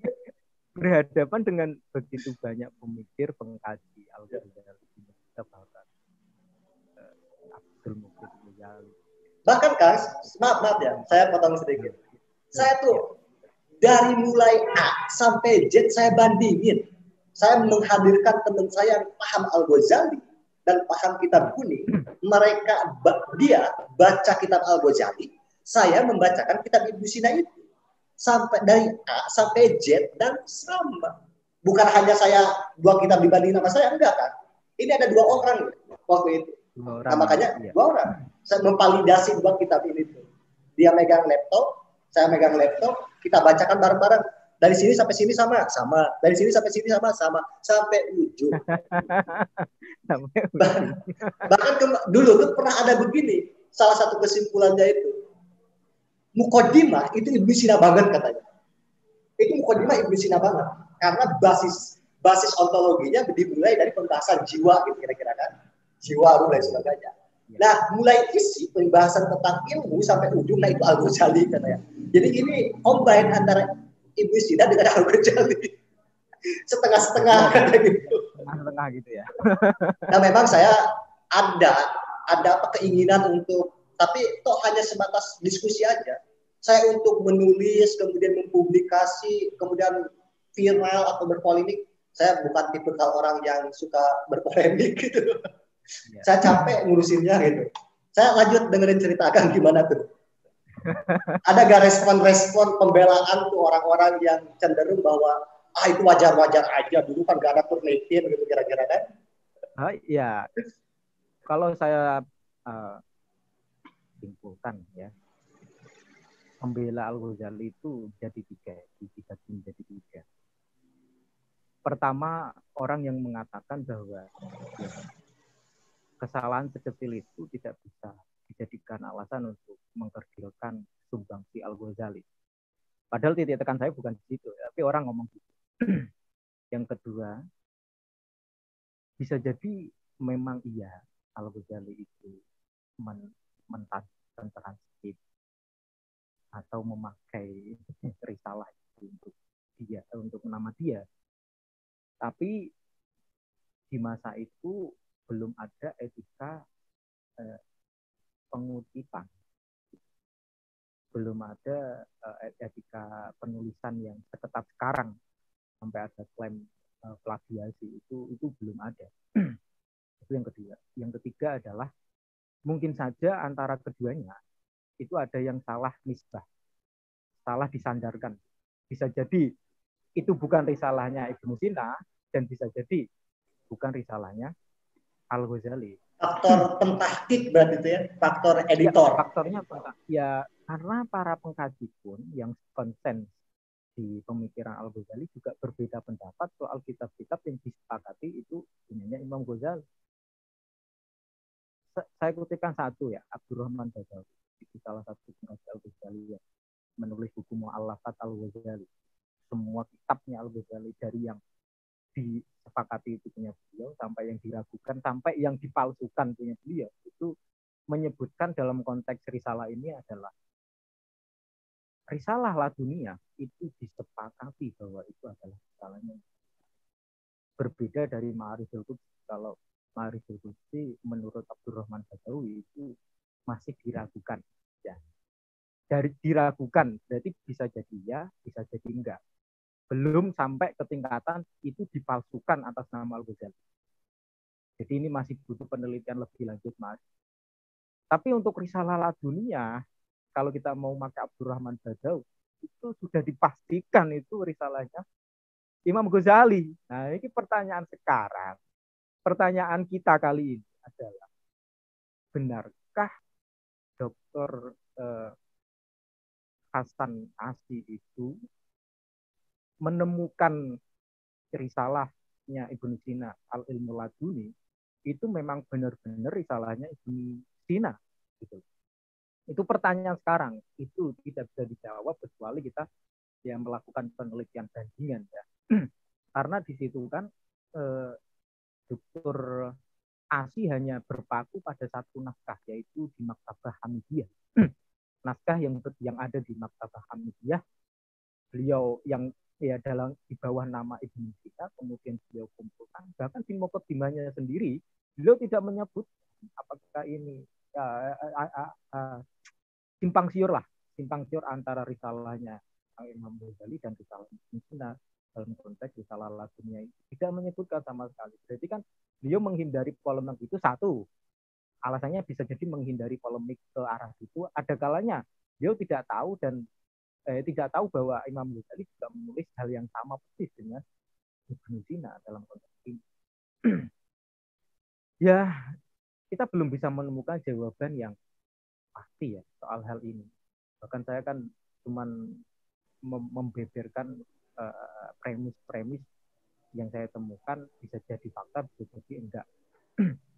Berhadapan dengan begitu banyak pemikir, pengkaji Al-Ghazali, kita bahkan Abdul Muqtadir Ghazali, Bahkan Kang, maaf ya, saya potong sedikit. Saya tuh dari mulai A sampai Z saya bandingin. Saya menghadirkan teman saya yang paham Al-Ghazali dan paham kitab kuning. Dia baca kitab Al-Ghazali, saya membacakan kitab Ibnu Sina itu. Sampai dari A sampai Z dan sama. Bukan hanya saya dua kitab dibanding sama saya, enggak kan. Ini ada 2 orang waktu itu. Nah makanya 2 orang. Saya memvalidasi 2 kitab ini tuh. Dia megang laptop, saya megang laptop, kita bacakan bareng-bareng. Dari sini sampai sini sama. Dari sini sampai sini sama. Sampai ujung. Bahkan dulu tuh pernah ada begini. Salah satu kesimpulannya itu. Muqaddimah itu Ibnu Sina banget katanya. Itu Muqaddimah Ibnu Sina banget. Karena basis ontologinya dimulai dari pembahasan jiwa gitu kira-kira kan. Jiwa, ruh dan sebagainya. Nah, mulai isi pembahasan tentang ilmu sampai ujung, nah itu Al-Ghazali katanya. Jadi ini combine antara Ibnu Sina dengan Al-Ghazali. Setengah-setengah kata gitu. Setengah-setengah gitu ya. Nah, memang saya ada keinginan untuk, tapi toh hanya sebatas diskusi aja. Saya untuk menulis, kemudian mempublikasi, kemudian viral atau berpolemik, saya bukan tipe orang yang suka berpolemik gitu. Ya. Saya capek ngurusinnya gitu. Saya lanjut dengerin cerita Kang gimana tuh. Ada gak respon-respon pembelaan tuh orang-orang yang cenderung bahwa itu wajar-wajar aja, dulu kan gak ada penelitian gitu kira-kira kan? Ya, kalau saya simpulkan ya, pembela Al-Ghazali itu jadi 3, dibagi menjadi 3. Pertama, orang yang mengatakan bahwa ya, kesalahan sekecil itu tidak bisa dijadikan alasan untuk mengkerdilkan sumbangsi Al-Ghazali. Padahal titik tekan saya bukan di situ, tapi orang ngomong gitu. Yang kedua, bisa jadi memang iya Al-Ghazali itu mentajamkan transkrip atau memakai risalah itu untuk nama dia. Tapi di masa itu belum ada etika pengutipan, belum ada etika penulisan yang seketat sekarang sampai ada klaim plagiasi itu belum ada. Itu yang kedua. Yang ketiga adalah mungkin saja antara keduanya itu ada yang salah nisbah, salah disandarkan. Bisa jadi itu bukan risalahnya Ibnu Sina dan bisa jadi bukan risalahnya Al-Ghazali. Faktor pentahkik berarti itu ya, faktor editor. Ya, faktornya ya karena para pengkaji pun yang konsen di pemikiran Al-Ghazali juga berbeda pendapat soal kitab-kitab yang disepakati itu punyanya Imam Ghazali. Saya kutipkan satu ya, Abdurrahman Badawi, itu salah satu pengkaji Al-Ghazali yang menulis buku Mu'allafat Al-Ghazali. Semua kitabnya Al-Ghazali dari yang disepakati itu punya beliau sampai yang diragukan sampai yang dipalsukan punya beliau itu menyebutkan dalam konteks risalah ini adalah risalah Ladunia itu disepakati bahwa itu adalah risalahnya. Berbeda dari Ma'ariful Qudsi. Kalau Ma'ariful Qudsi menurut Abdurrahman Badawi itu masih diragukan ya. Dari diragukan berarti bisa jadi ya, bisa jadi enggak. Belum sampai ke tingkatan itu dipalsukan atas nama Al-Ghazali. Jadi ini masih butuh penelitian lebih lanjut, Mas. Tapi untuk risalah Ladunia, kalau kita mau pakai Abdurrahman Badawi, itu sudah dipastikan itu risalahnya Imam Ghazali. Nah, ini pertanyaan sekarang. Pertanyaan kita kali ini adalah, benarkah Dr. Hasan Asy itu menemukan risalahnya Ibnu Sina Al-Ilmu Laduni itu memang benar-benar risalahnya Ibnu Sina gitu. Itu pertanyaan sekarang, itu tidak bisa dijawab kecuali kita yang melakukan penelitian bandingan ya. Karena di situ kan Dr. Asy hanya berpaku pada satu naskah yaitu di Maktabah Hamidiyah. Naskah yang ada di Maktabah Hamidiyah beliau yang ya dalam di bawah nama Ibnu Sina kemudian beliau kumpulkan, bahkan di Muqaddimahnya sendiri beliau tidak menyebut apakah ini simpang siur antara risalahnya Imam Ghazali dan risalah Ibnu Sina dalam konteks risalah lagunya tidak menyebutkan sama sekali. Berarti kan beliau menghindari polemik itu satu. Alasannya bisa jadi menghindari polemik ke arah itu. Ada kalanya beliau tidak tahu dan tidak tahu bahwa Imam Ghazali juga menulis hal yang sama persis dengan Ibnu Sina dalam konteks ini. Ya, kita belum bisa menemukan jawaban yang pasti ya soal hal ini. Bahkan saya kan cuman membeberkan premis-premis yang saya temukan, bisa jadi fakta, bisa jadi enggak.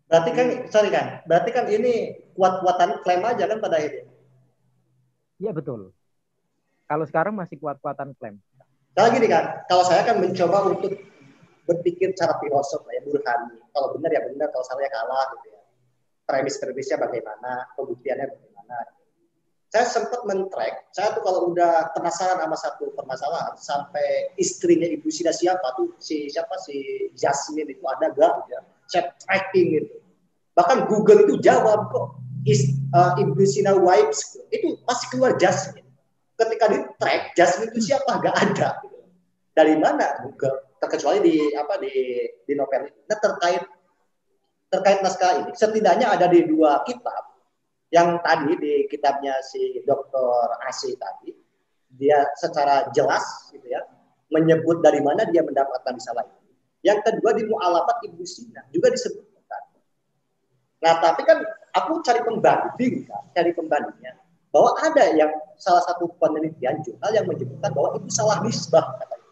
Berarti kan, berarti kan ini kuat-kuatan klaim aja kan pada akhirnya. Iya betul. Kalau sekarang masih kuat-kuatan klaim. Kalau gini kan, kalau saya kan mencoba untuk berpikir secara filosof ya, burhani. Kalau benar ya benar, kalau salah ya kalah gitu ya. Premis-premisnya bagaimana, pembuktiannya bagaimana. Saya sempat men-track, saya tuh kalau udah penasaran sama satu permasalahan, sampai istrinya Ibu Sina siapa tuh, si Jasmine itu ada gak? Ya? Saya tracking gitu. Bahkan Google itu jawab kok, Ibu Sina wives, itu pasti keluar Jasmine. Ketika di track, Jasmine itu siapa? Gak ada. Dari mana? Google. Terkecuali di novel ini. Nah, terkait naskah ini, setidaknya ada di 2 kitab. Yang tadi di kitabnya si Dr. Asih tadi, dia secara jelas gitu ya menyebut dari mana dia mendapatkan risalah itu. Yang kedua di Mu'allafat Ibnu Sina juga disebutkan. Nah, tapi kan aku cari pembandingnya bahwa ada yang salah satu penelitian jurnal yang menyebutkan bahwa itu salah nisbah katanya.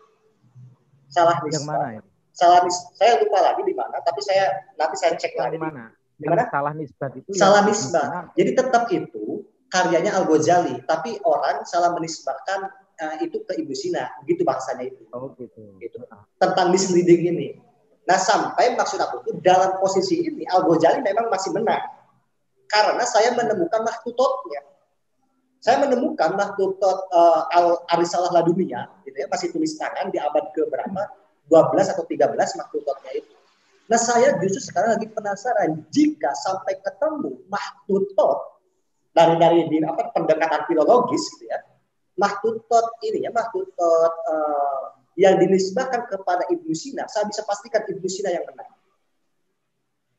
Salah nisbah. Yang mana ya? Salah nisbah. Saya lupa lagi di mana, tapi nanti saya cek lagi. Mana? Gimana? Salah nisbat itu salah nisbah. Jadi tetap itu karyanya Al-Ghazali, tapi orang salah menisbahkan itu ke Ibnu Sina, begitu bahasanya itu. Oh gitu. Tentang misleading ini. Nah, sampai maksud aku itu dalam posisi ini Al-Ghazali memang masih menang. Karena saya menemukan makhtutotnya. Saya menemukan makhtutot Al-Risalah Laduniyah, gitu ya, masih tulis tangan di abad ke berapa? 12 atau 13 makhtutotnya itu. Nah, saya justru sekarang lagi penasaran jika sampai ketemu makhtutot dari pendekatan filologis gitu ya. Makhtutot ini ya, makhtutot yang dinisbahkan kepada Ibnu Sina, saya bisa pastikan Ibnu Sina yang menang.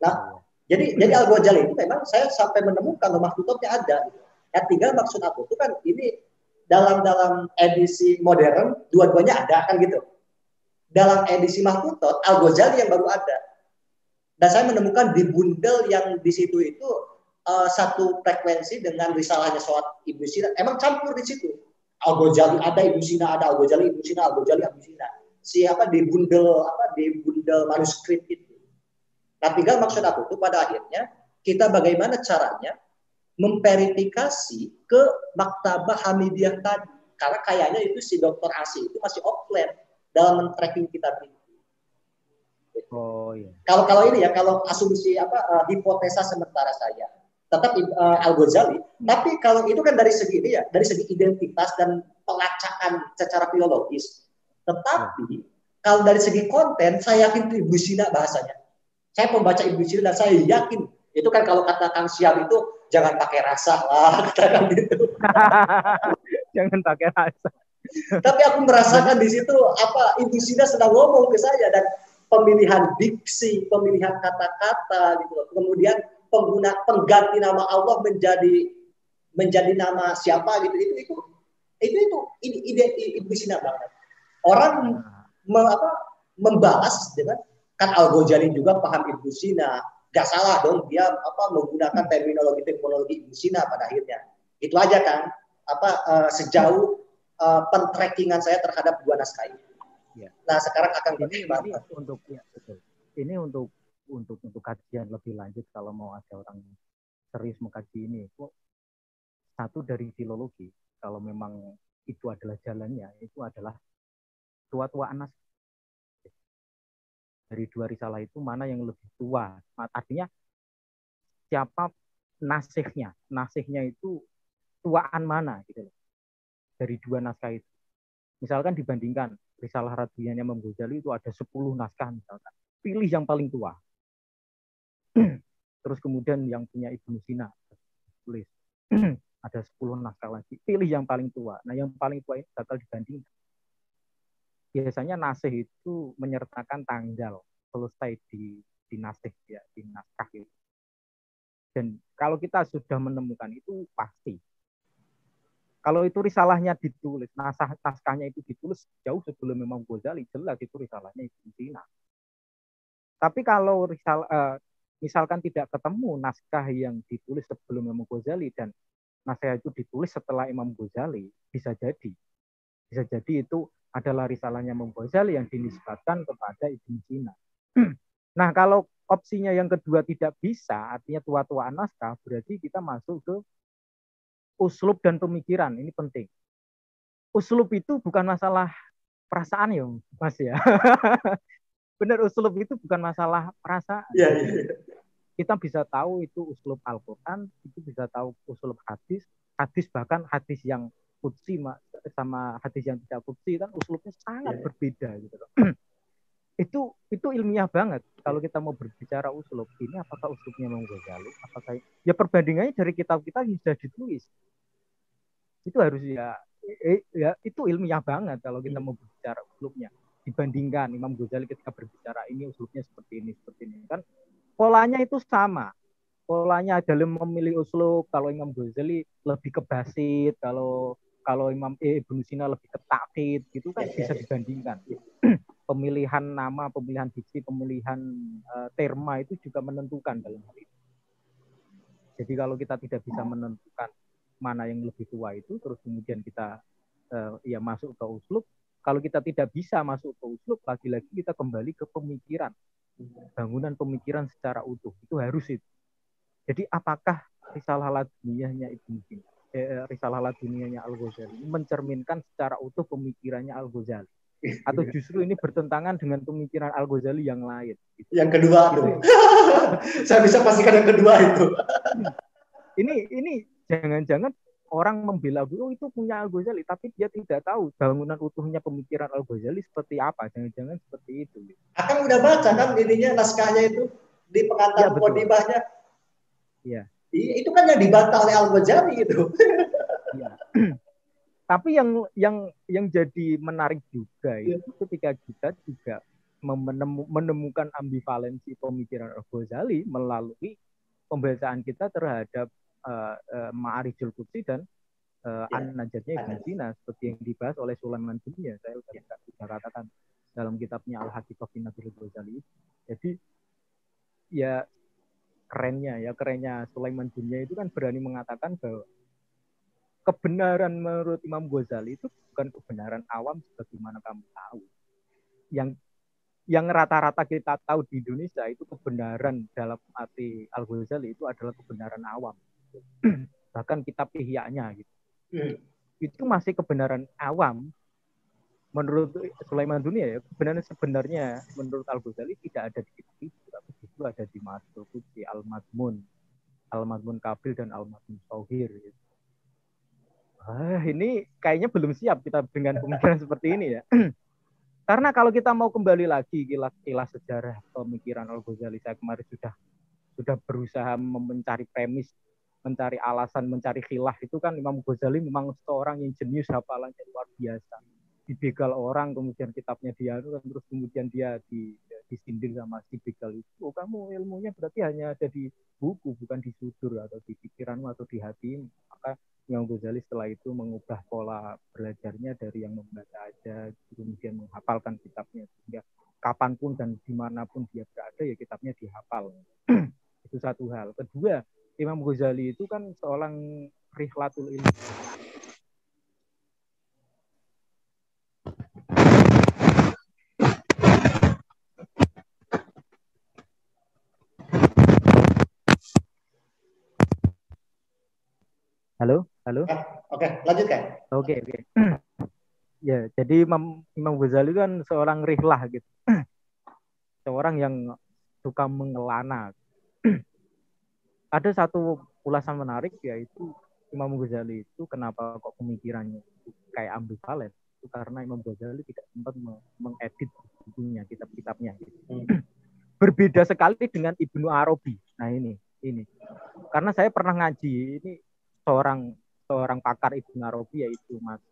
Nah, jadi Al-Ghazali itu memang saya sampai menemukan makhtutotnya ada gitu. Ya, tinggal maksud aku itu kan ini dalam edisi modern dua-duanya ada kan gitu. Dalam edisi makhtutot Al-Ghazali yang baru ada. Dan saya menemukan di bundel yang di situ itu satu frekuensi dengan risalahnya Shoat Ibnu Sina. Emang campur di situ. Al-Ghazali ada, Ibnu Sina ada, Al-Ghazali Ibnu Sina, Al-Ghazali Ibnu Sina. Di bundel manuskrip itu. Nah, tinggal maksud aku itu pada akhirnya kita bagaimana caranya memverifikasi ke Maktabah Hamidiyah tadi. Karena kayaknya itu si Dr. Asih itu masih offline dalam men-tracking kitab ini. Oh iya. Kalau ini ya, kalau asumsi hipotesa sementara saya tetap Al-Ghazali. Tapi kalau itu kan dari segi ini ya, dari segi identitas dan pelacaan secara filologis. Tetapi kalau dari segi konten, saya yakin itu Ibnu Sina bahasanya. Saya pembaca Ibnu Sina dan saya yakin itu kan kalau kata Kang Siam itu jangan pakai rasa lah, katakan gitu. Jangan pakai rasa. Tapi aku merasakan di situ Ibnu Sina sedang ngomong ke saya dan pemilihan diksi, pemilihan kata-kata gitu loh. Kemudian pengganti nama Allah menjadi nama siapa gitu. Itu ide Ibnu Sina banget. Orang membalas dengan kan Al-Ghazali juga paham Ibnu Sina. Gak salah dong dia menggunakan terminologi Ibnu Sina pada akhirnya. Itu aja kan sejauh pentrackingan saya terhadap 2 naskah ini. Ya. Nah, sekarang akan ini untuk kajian lebih lanjut kalau mau ada orang serius mengkaji ini. Satu dari filologi, kalau memang itu adalah jalannya, itu adalah tua-tuaan naskah. Dari 2 risalah itu mana yang lebih tua? Artinya siapa nasihnya? Nasihnya itu tuaan mana gitu loh. Dari 2 naskah itu. Misalkan dibandingkan risalah Radhiyahnya Imam Ghazali itu ada 10 naskah misalkan. Pilih yang paling tua. Terus kemudian yang punya Ibnu Sina ditulis. Ada 10 naskah lagi. Pilih yang paling tua. Nah, yang paling tua ini bakal dibandingkan. Biasanya nasih itu menyertakan tanggal selesai di nasih ya, di naskah itu. Dan kalau kita sudah menemukan itu pasti. Kalau itu risalahnya ditulis, naskahnya itu ditulis jauh sebelum Imam Ghazali, jelas itu risalahnya Ibnu Sina. Tapi kalau misalkan tidak ketemu naskah yang ditulis sebelum Imam Ghazali dan naskah itu ditulis setelah Imam Ghazali, bisa jadi itu adalah risalahnya Imam Ghazali yang dinisbatkan kepada Ibnu Sina. Nah, kalau opsinya yang kedua tidak bisa, artinya tua-tuaan naskah, berarti kita masuk ke uslub dan pemikiran. Ini penting. Uslub itu bukan masalah perasaan ya, Mas ya. Benar, uslub itu bukan masalah perasaan. Ya, ya. Kita bisa tahu itu uslub Al-Quran, itu bisa tahu uslub hadis bahkan hadis yang qudsi sama hadis yang tidak qudsi kan uslubnya sangat berbeda gitu loh. Itu ilmiah banget kalau kita mau berbicara uslub. Ini apakah uslubnya Imam Ghazali? Apakah ya perbandingannya dari kitab-kitab yang sudah ditulis. Itu harus ya itu ilmiah banget kalau kita mau berbicara uslubnya. Dibandingkan Imam Ghazali ketika berbicara ini uslubnya seperti ini kan polanya itu sama. Polanya dalam memilih uslub, kalau Imam Ghazali lebih ke basit, kalau Imam Ibnu Sina lebih ke takkid, gitu kan bisa dibandingkan. Pemilihan nama, pemilihan diksi, pemilihan terma itu juga menentukan dalam hal itu. Jadi kalau kita tidak bisa menentukan mana yang lebih tua itu, terus kemudian kita ya masuk ke uslub. Kalau kita tidak bisa masuk ke uslub, lagi-lagi kita kembali ke pemikiran. Bangunan pemikiran secara utuh. Itu harus itu. Jadi apakah risalah laduniyahnya Ibnu Sina, risalah laduniyahnya Al-Ghazali mencerminkan secara utuh pemikirannya Al-Ghazali? Atau justru ini bertentangan dengan pemikiran Al-Ghazali yang lain? Gitu. Yang kedua tuh. Saya bisa pastikan yang kedua itu. Ini jangan-jangan orang membela itu punya Al-Ghazali, tapi dia tidak tahu bangunan utuhnya pemikiran Al-Ghazali seperti apa. Jangan-jangan seperti itu. Akan udah baca kan ininya naskahnya itu di pengantar muqaddimahnya. Iya. Itu kan yang dibantah oleh Al-Ghazali gitu. Iya. Tapi yang jadi menarik juga itu ketika kita juga menemukan ambivalensi pemikiran Al-Ghazali melalui pembacaan kita terhadap Ma'arijul Qudsi dan An-Najatnya Ibnu Sina seperti yang dibahas oleh Sulaiman Dunia. Saya sudah katakan dalam kitabnya Al-Haqiqah fi Nadhiril Ghazali. Jadi ya kerennya Sulaiman Dunia itu kan berani mengatakan bahwa kebenaran menurut Imam Ghazali itu bukan kebenaran awam sebagaimana kamu tahu. Yang rata-rata kita tahu di Indonesia itu kebenaran dalam arti Al-Ghazali itu adalah kebenaran awam. Bahkan kitab Ihya-nya gitu. Itu masih kebenaran awam menurut Sulaiman Dunia ya. Kebenaran sebenarnya menurut Al-Ghazali tidak ada di kitab itu, tapi justru ada di Ma'arijul Qudsi, Al-Madmun Kabil dan Al-Madmun Shauhir gitu. Ini kayaknya belum siap kita dengan pemikiran seperti ini ya. Karena kalau kita mau kembali lagi kilas sejarah pemikiran Al-Ghazali, saya kemarin sudah berusaha mencari premis, mencari alasan, mencari khilaf. Itu kan Imam Ghazali memang seorang yang jenius, hafalannya luar biasa. Dibegal orang, kemudian kitabnya dia, terus kemudian dia disindir sama si begal itu. Oh, kamu ilmunya berarti hanya ada di buku, bukan di sudur atau di pikiranmu atau di hatimu. Maka Imam Ghazali setelah itu mengubah pola belajarnya dari yang membaca aja, kemudian menghafalkan kitabnya. Sehingga kapanpun dan dimanapun dia berada, ya kitabnya dihafal. Itu satu hal. Kedua, Imam Ghazali itu kan seorang rihlatul ilmi. Halo. Oke, lanjutkan. Oke. Ya, jadi Imam Ghazali kan seorang rihlah gitu. Seorang yang suka mengelana. Ada satu ulasan menarik yaitu Imam Ghazali itu kenapa kok pemikirannya kayak ambivalen? Itu karena Imam Ghazali tidak sempat mengedit bukunya, kitab-kitabnya gitu. Berbeda sekali dengan Ibnu Arabi. Nah ini. karena saya pernah ngaji ini seorang pakar Ibnu Arabi yaitu Mas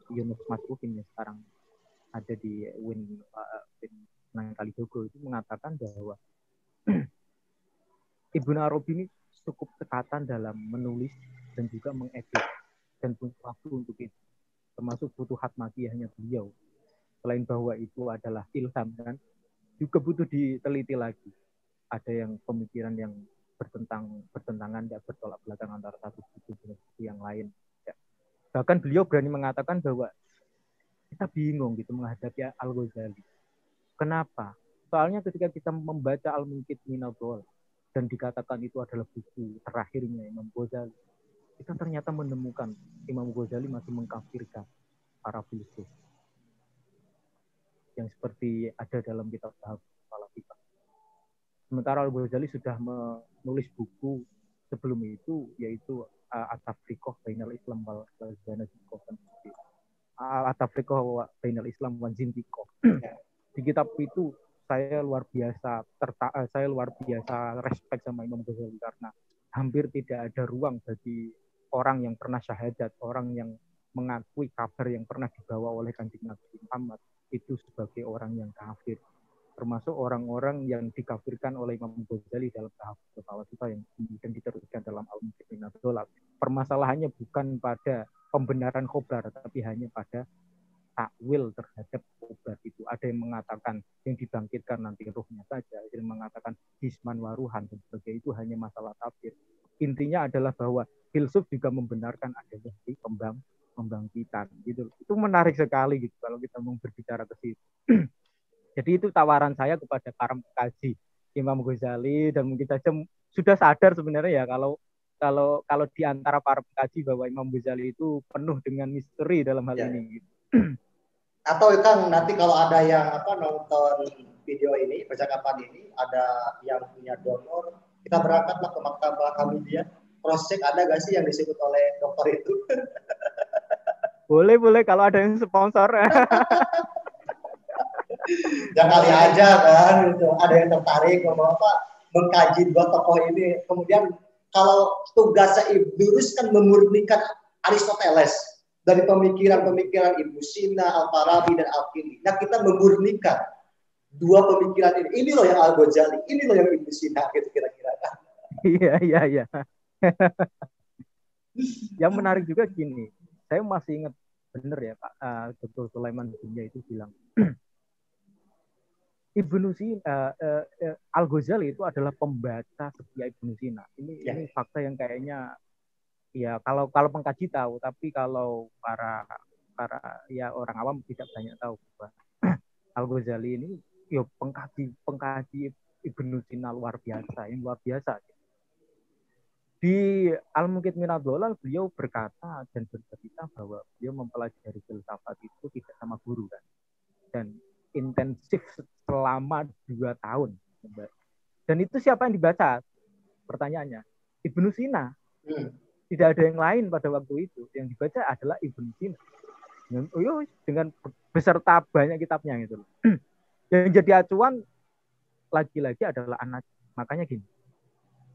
Yunus Masrufin yang sekarang ada di Win Kalijogo itu mengatakan bahwa Ibnu Arabi ini cukup tekatan dalam menulis dan juga mengedit dan punya waktu untuk itu, termasuk Futuhat Makkiyahnya beliau. Selain bahwa itu adalah ilham kan, juga butuh diteliti lagi. Ada yang pemikiran yang bertentangan dan bertolak belakang antara satu buku dengan buku yang lain. Ya. Bahkan beliau berani mengatakan bahwa kita bingung gitu menghadapi Al-Ghazali. Kenapa? Soalnya ketika kita membaca Al-Munqidh Minadh Dhalal dan dikatakan itu adalah buku terakhirnya Imam Ghazali, kita ternyata menemukan Imam Ghazali masih mengkafirkan para filsuf yang seperti ada dalam kitab Tahadzub Falsafah. Sementara Al-Ghazali sudah menulis buku sebelum itu, yaitu At-Tafriqah Bainal Islam wal Zindiqah. At-Tafriqah Bainal Islam wal Zindiqah. Di kitab itu saya luar biasa respect sama Imam Ghazali karena hampir tidak ada ruang bagi orang yang pernah syahadat, orang yang mengakui kabar yang pernah dibawa oleh Kanjeng Nabi Muhammad itu sebagai orang yang kafir, termasuk orang-orang yang dikafirkan oleh Imam Ghazali dalam Tahadzub Falsafah yang kemudian diteruskan dalam Al-Munqidh Minadh Dhalal. Permasalahannya bukan pada pembenaran khobar, tapi hanya pada takwil terhadap khobar itu. Ada yang mengatakan yang dibangkitkan nanti ruhnya saja, ada yang mengatakan jisman waruhan dan sebagainya, itu hanya masalah tafsir. Intinya adalah bahwa filsuf juga membenarkan adanya pembangkitan gitu. Itu menarik sekali gitu kalau kita mau berbicara ke situ. Jadi itu tawaran saya kepada para pengkaji Imam Ghazali, dan mungkin saja sudah sadar sebenarnya ya kalau di antara para pengkaji bahwa Imam Ghazali itu penuh dengan misteri dalam hal ini. Gitu. Atau Kang, nanti kalau ada yang nonton video ini, percakapan ini, ada yang punya donor, kita berangkatlah ke Maktabah Hamidiyah, cross check ada nggak sih yang disebut oleh dokter itu? Boleh kalau ada yang sponsor. Ya kali aja kan, gitu. Ada yang tertarik mengkaji dua tokoh ini. Kemudian kalau tugasnya Ibnu Rus kan memurnikan Aristoteles dari pemikiran-pemikiran Ibnu Sina, Al-Farabi dan Al-Kindi. Nah, kita memurnikan dua pemikiran ini. Ini loh yang Al-Ghazali, ini loh yang Ibnu Sina, gitu kira-kira. Iya. Yang menarik juga gini, saya masih ingat benar ya Pak Dr. Sulaiman Dunya itu bilang Ibnu Sina, Al-Ghazali itu adalah pembaca setia Ibnu Sina. Ini fakta yang kayaknya ya kalau pengkaji tahu, tapi kalau para ya orang awam tidak banyak tahu bahwa Al-Ghazali ini ya pengkaji Ibnu Sina luar biasa, yang luar biasa. Di Al-Munqidh Minadh Dhalal beliau berkata dan bercerita bahwa beliau mempelajari filsafat itu tidak sama guru kan, dan intensif selama 2 tahun. Dan itu siapa yang dibaca? Pertanyaannya Ibnu Sina. Tidak ada yang lain pada waktu itu. Yang dibaca adalah Ibnu Sina. Dengan beserta banyak kitabnya gitu. Yang jadi acuan lagi-lagi adalah anak. Makanya gini,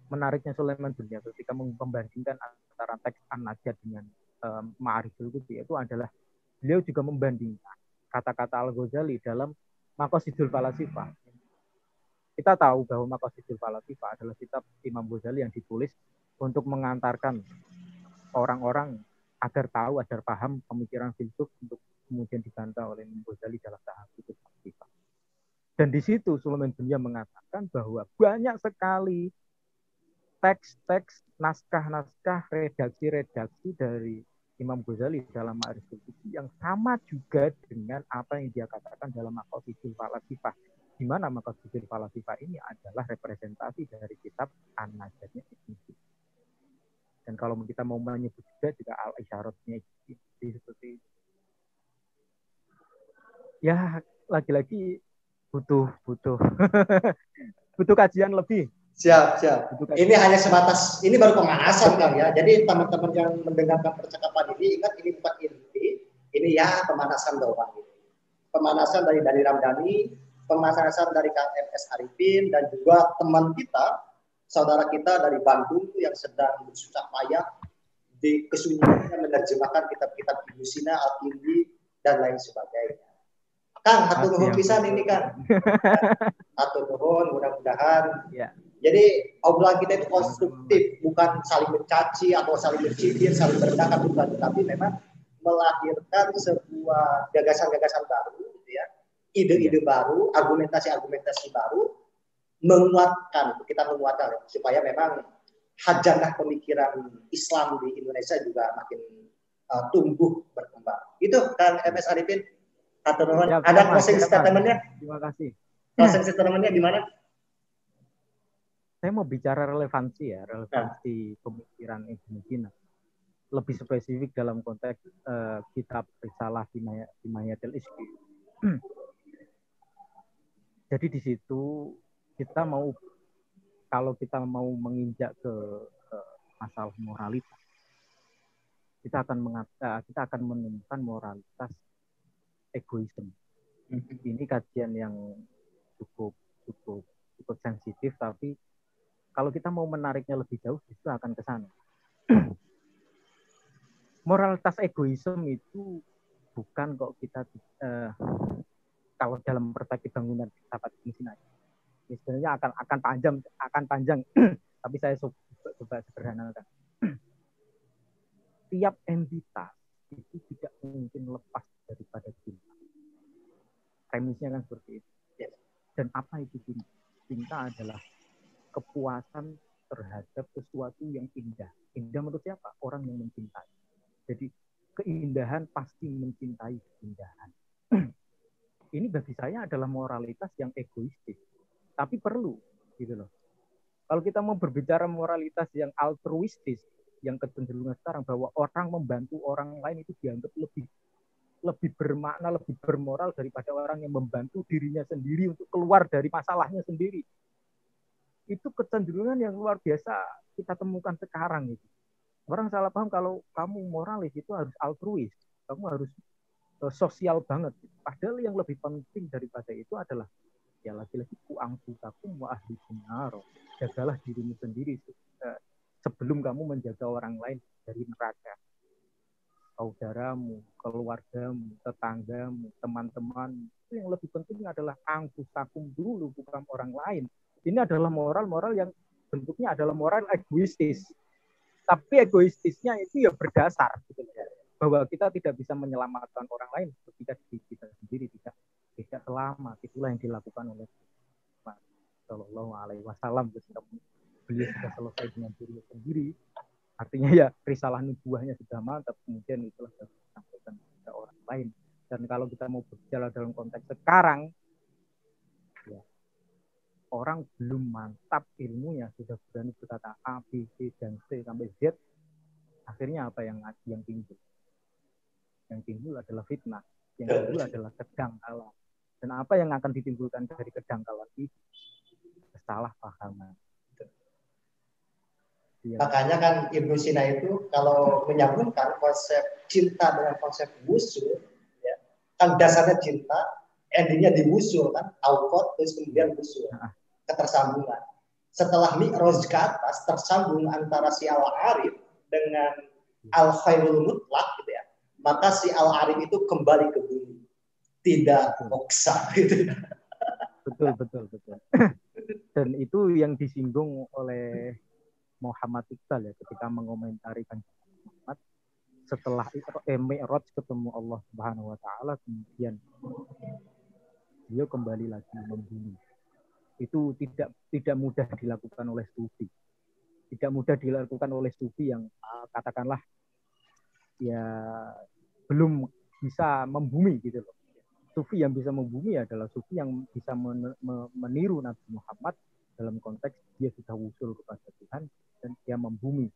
menariknya Sulaiman Dunya ketika membandingkan antara teks An-Najat dengan Ma'ariful Qutbi itu adalah beliau juga membandingkan kata-kata Al-Ghazali dalam Maqasidul Falasifah. Kita tahu bahwa Maqasidul Falasifah adalah kitab Imam Ghazali yang ditulis untuk mengantarkan orang-orang agar tahu, agar paham pemikiran filsuf untuk kemudian dibantah oleh Imam Ghazali dalam Tahadzub Falsafah. Dan di situ Sulaiman Dunya mengatakan bahwa banyak sekali teks-teks, naskah-naskah, redaksi-redaksi dari Imam Ghazali dalam Ma'ariful Qutbi yang sama juga dengan apa yang dia katakan dalam Maqasidul Falasifah, di mana Maqasidul Falasifah ini adalah representasi dari kitab An-Najatnya Ibnu Sina. Dan kalau kita mau menyebut juga Al-Isyaratnya seperti itu. Ya, lagi-lagi butuh butuh kajian lebih. Siap. Ini hanya sebatas, ini baru pemanasan Kang ya. Jadi teman-teman yang mendengarkan percakapan ini, ingat ini bukan inti, ini ya pemanasan doang. Pemanasan dari Ramdhani, pemanasan dari Kang MS Arifin, dan juga teman kita saudara kita dari Bandung tuh yang sedang bersusah payah di kesunyiannya menerjemahkan kitab-kitab Ibu Sina, Al-Kindi, dan lain sebagainya. Kang, hatur nuhun pisan ini kan. Hatur nuhun, mudah-mudahan. Ya. Jadi obrolan kita itu konstruktif, bukan saling mencaci atau saling mencibir, saling merendahkan, bukan, tapi memang melahirkan sebuah gagasan-gagasan baru, gitu ya, ide-ide baru, argumentasi-argumentasi baru, kita menguatkan supaya memang hajanah pemikiran Islam di Indonesia juga makin tumbuh berkembang. Itu kan MS Arifin. Atau ada closing statement-nya? Terima kasih. Closing statement-nya gimana? Saya mau bicara relevansi pemikiran Ibnu Sina. Lebih spesifik dalam konteks kitab Risalah Himayatul Ishqi. Jadi di situ kalau kita mau menginjak ke masalah moralitas, kita akan menemukan moralitas egoisme. Ini kajian yang cukup sensitif, tapi kalau kita mau menariknya lebih jauh, itu akan ke sana. Moralitas egoisme itu bukan kok kita kalau dalam perspektif bangunan filsafat di sini, sebenarnya akan panjang, tapi saya coba sederhanakan. Tiap entitas itu tidak mungkin lepas daripada cinta. Premisnya kan seperti itu. Dan apa itu cinta? Cinta adalah kepuasan terhadap sesuatu yang indah. Indah menurut siapa? Orang yang mencintai. Jadi keindahan pasti mencintai keindahan. Ini bagi saya adalah moralitas yang egoistis. Tapi perlu, gitu loh. Kalau kita mau berbicara moralitas yang altruistis, yang kecenderungan sekarang bahwa orang membantu orang lain itu dianggap lebih bermakna, lebih bermoral daripada orang yang membantu dirinya sendiri untuk keluar dari masalahnya sendiri. Itu kecenderungan yang luar biasa kita temukan sekarang itu. Orang salah paham kalau kamu moralis itu harus altruis, kamu harus sosial banget. Padahal yang lebih penting daripada itu adalah ya lagi-lagi kuangfusakum wa ahlikum nar. Jagalah dirimu sendiri sebelum kamu menjaga orang lain dari neraka. Saudaramu, keluargamu, tetanggamu, teman-teman, itu yang lebih penting adalah angfusakum dulu, bukan orang lain. Ini adalah moral yang bentuknya adalah moral egoistis. Tapi egoistisnya itu ya berdasar, gitu, bahwa kita tidak bisa menyelamatkan orang lain ketika kita sendiri tidak selamat. Itulah yang dilakukan oleh Muhammad Shallallahu Alaihi Wasallam ketika beliau sudah selesai dengan diri sendiri. Artinya ya risalah nubuahnya sudah mantap, kemudian itulah disampaikan kepada orang lain. Dan kalau kita mau berbicara dalam konteks sekarang, ya, orang belum mantap ilmunya sudah berani berkata A, B, C, dan C sampai Z. Akhirnya apa yang timbul? Yang timbul adalah fitnah. Yang timbul adalah kedangkalan. Dan apa yang akan ditimbulkan dari kedangkalan itu? Kesalahpahaman. Makanya kan Ibnu Sina itu kalau menyambungkan konsep cinta dengan konsep wusul, ya, kan dasarnya cinta, endingnya di wusul kan, aukot, terus kemudian wusul, ketersambungan. Setelah mi'raj ke atas, tersambung antara si al-arif dengan al-khairul mutlak, gitu ya, maka si al-arif itu kembali ke bumi, tidak moksa, gitu. Betul. Dan itu yang disinggung oleh Muhammad Iqbal ya ketika mengomentari Kanjeng Muhammad setelah Mi'raj ketemu Allah Subhanahu wa taala, kemudian beliau kembali lagi membunuh. Itu tidak mudah dilakukan oleh sufi. Tidak mudah dilakukan oleh sufi yang katakanlah ya belum bisa membumi gitu loh. Sufi yang bisa membumi adalah sufi yang bisa meniru Nabi Muhammad dalam konteks dia sudah wusul kepada Tuhan dan dia membumi,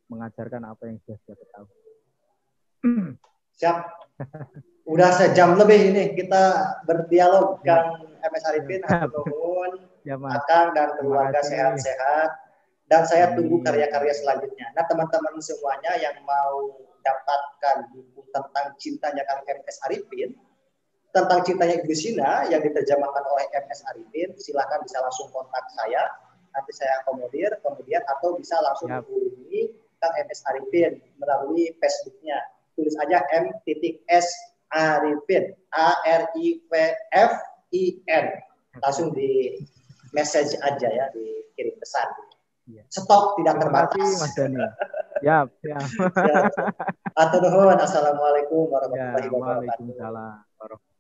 mengajarkan apa yang sudah dia ketahui. Siap. Udah sejam lebih ini kita berdialog, Kang MS Arifin, Nuhun, Akang dan keluarga sehat-sehat. Dan saya tunggu karya-karya selanjutnya. Nah, teman-teman semuanya yang mau dapatkan buku tentang cintanya Kang MS Arifin, tentang cintanya Ibu Sina yang diterjemahkan oleh MS Arifin, silakan bisa langsung kontak saya nanti saya akomodir, kemudian atau bisa langsung menghubungi Kang MS Arifin melalui Facebooknya. Tulis aja M.S Arifin, ARIFFIN. Langsung di message aja ya, dikirim pesan. Stok tidak terbatas. Terima kasih Mas Dani. Siap. Atur nuhun. Assalamualaikum warahmatullahi wabarakatuh. Waalaikumsalam.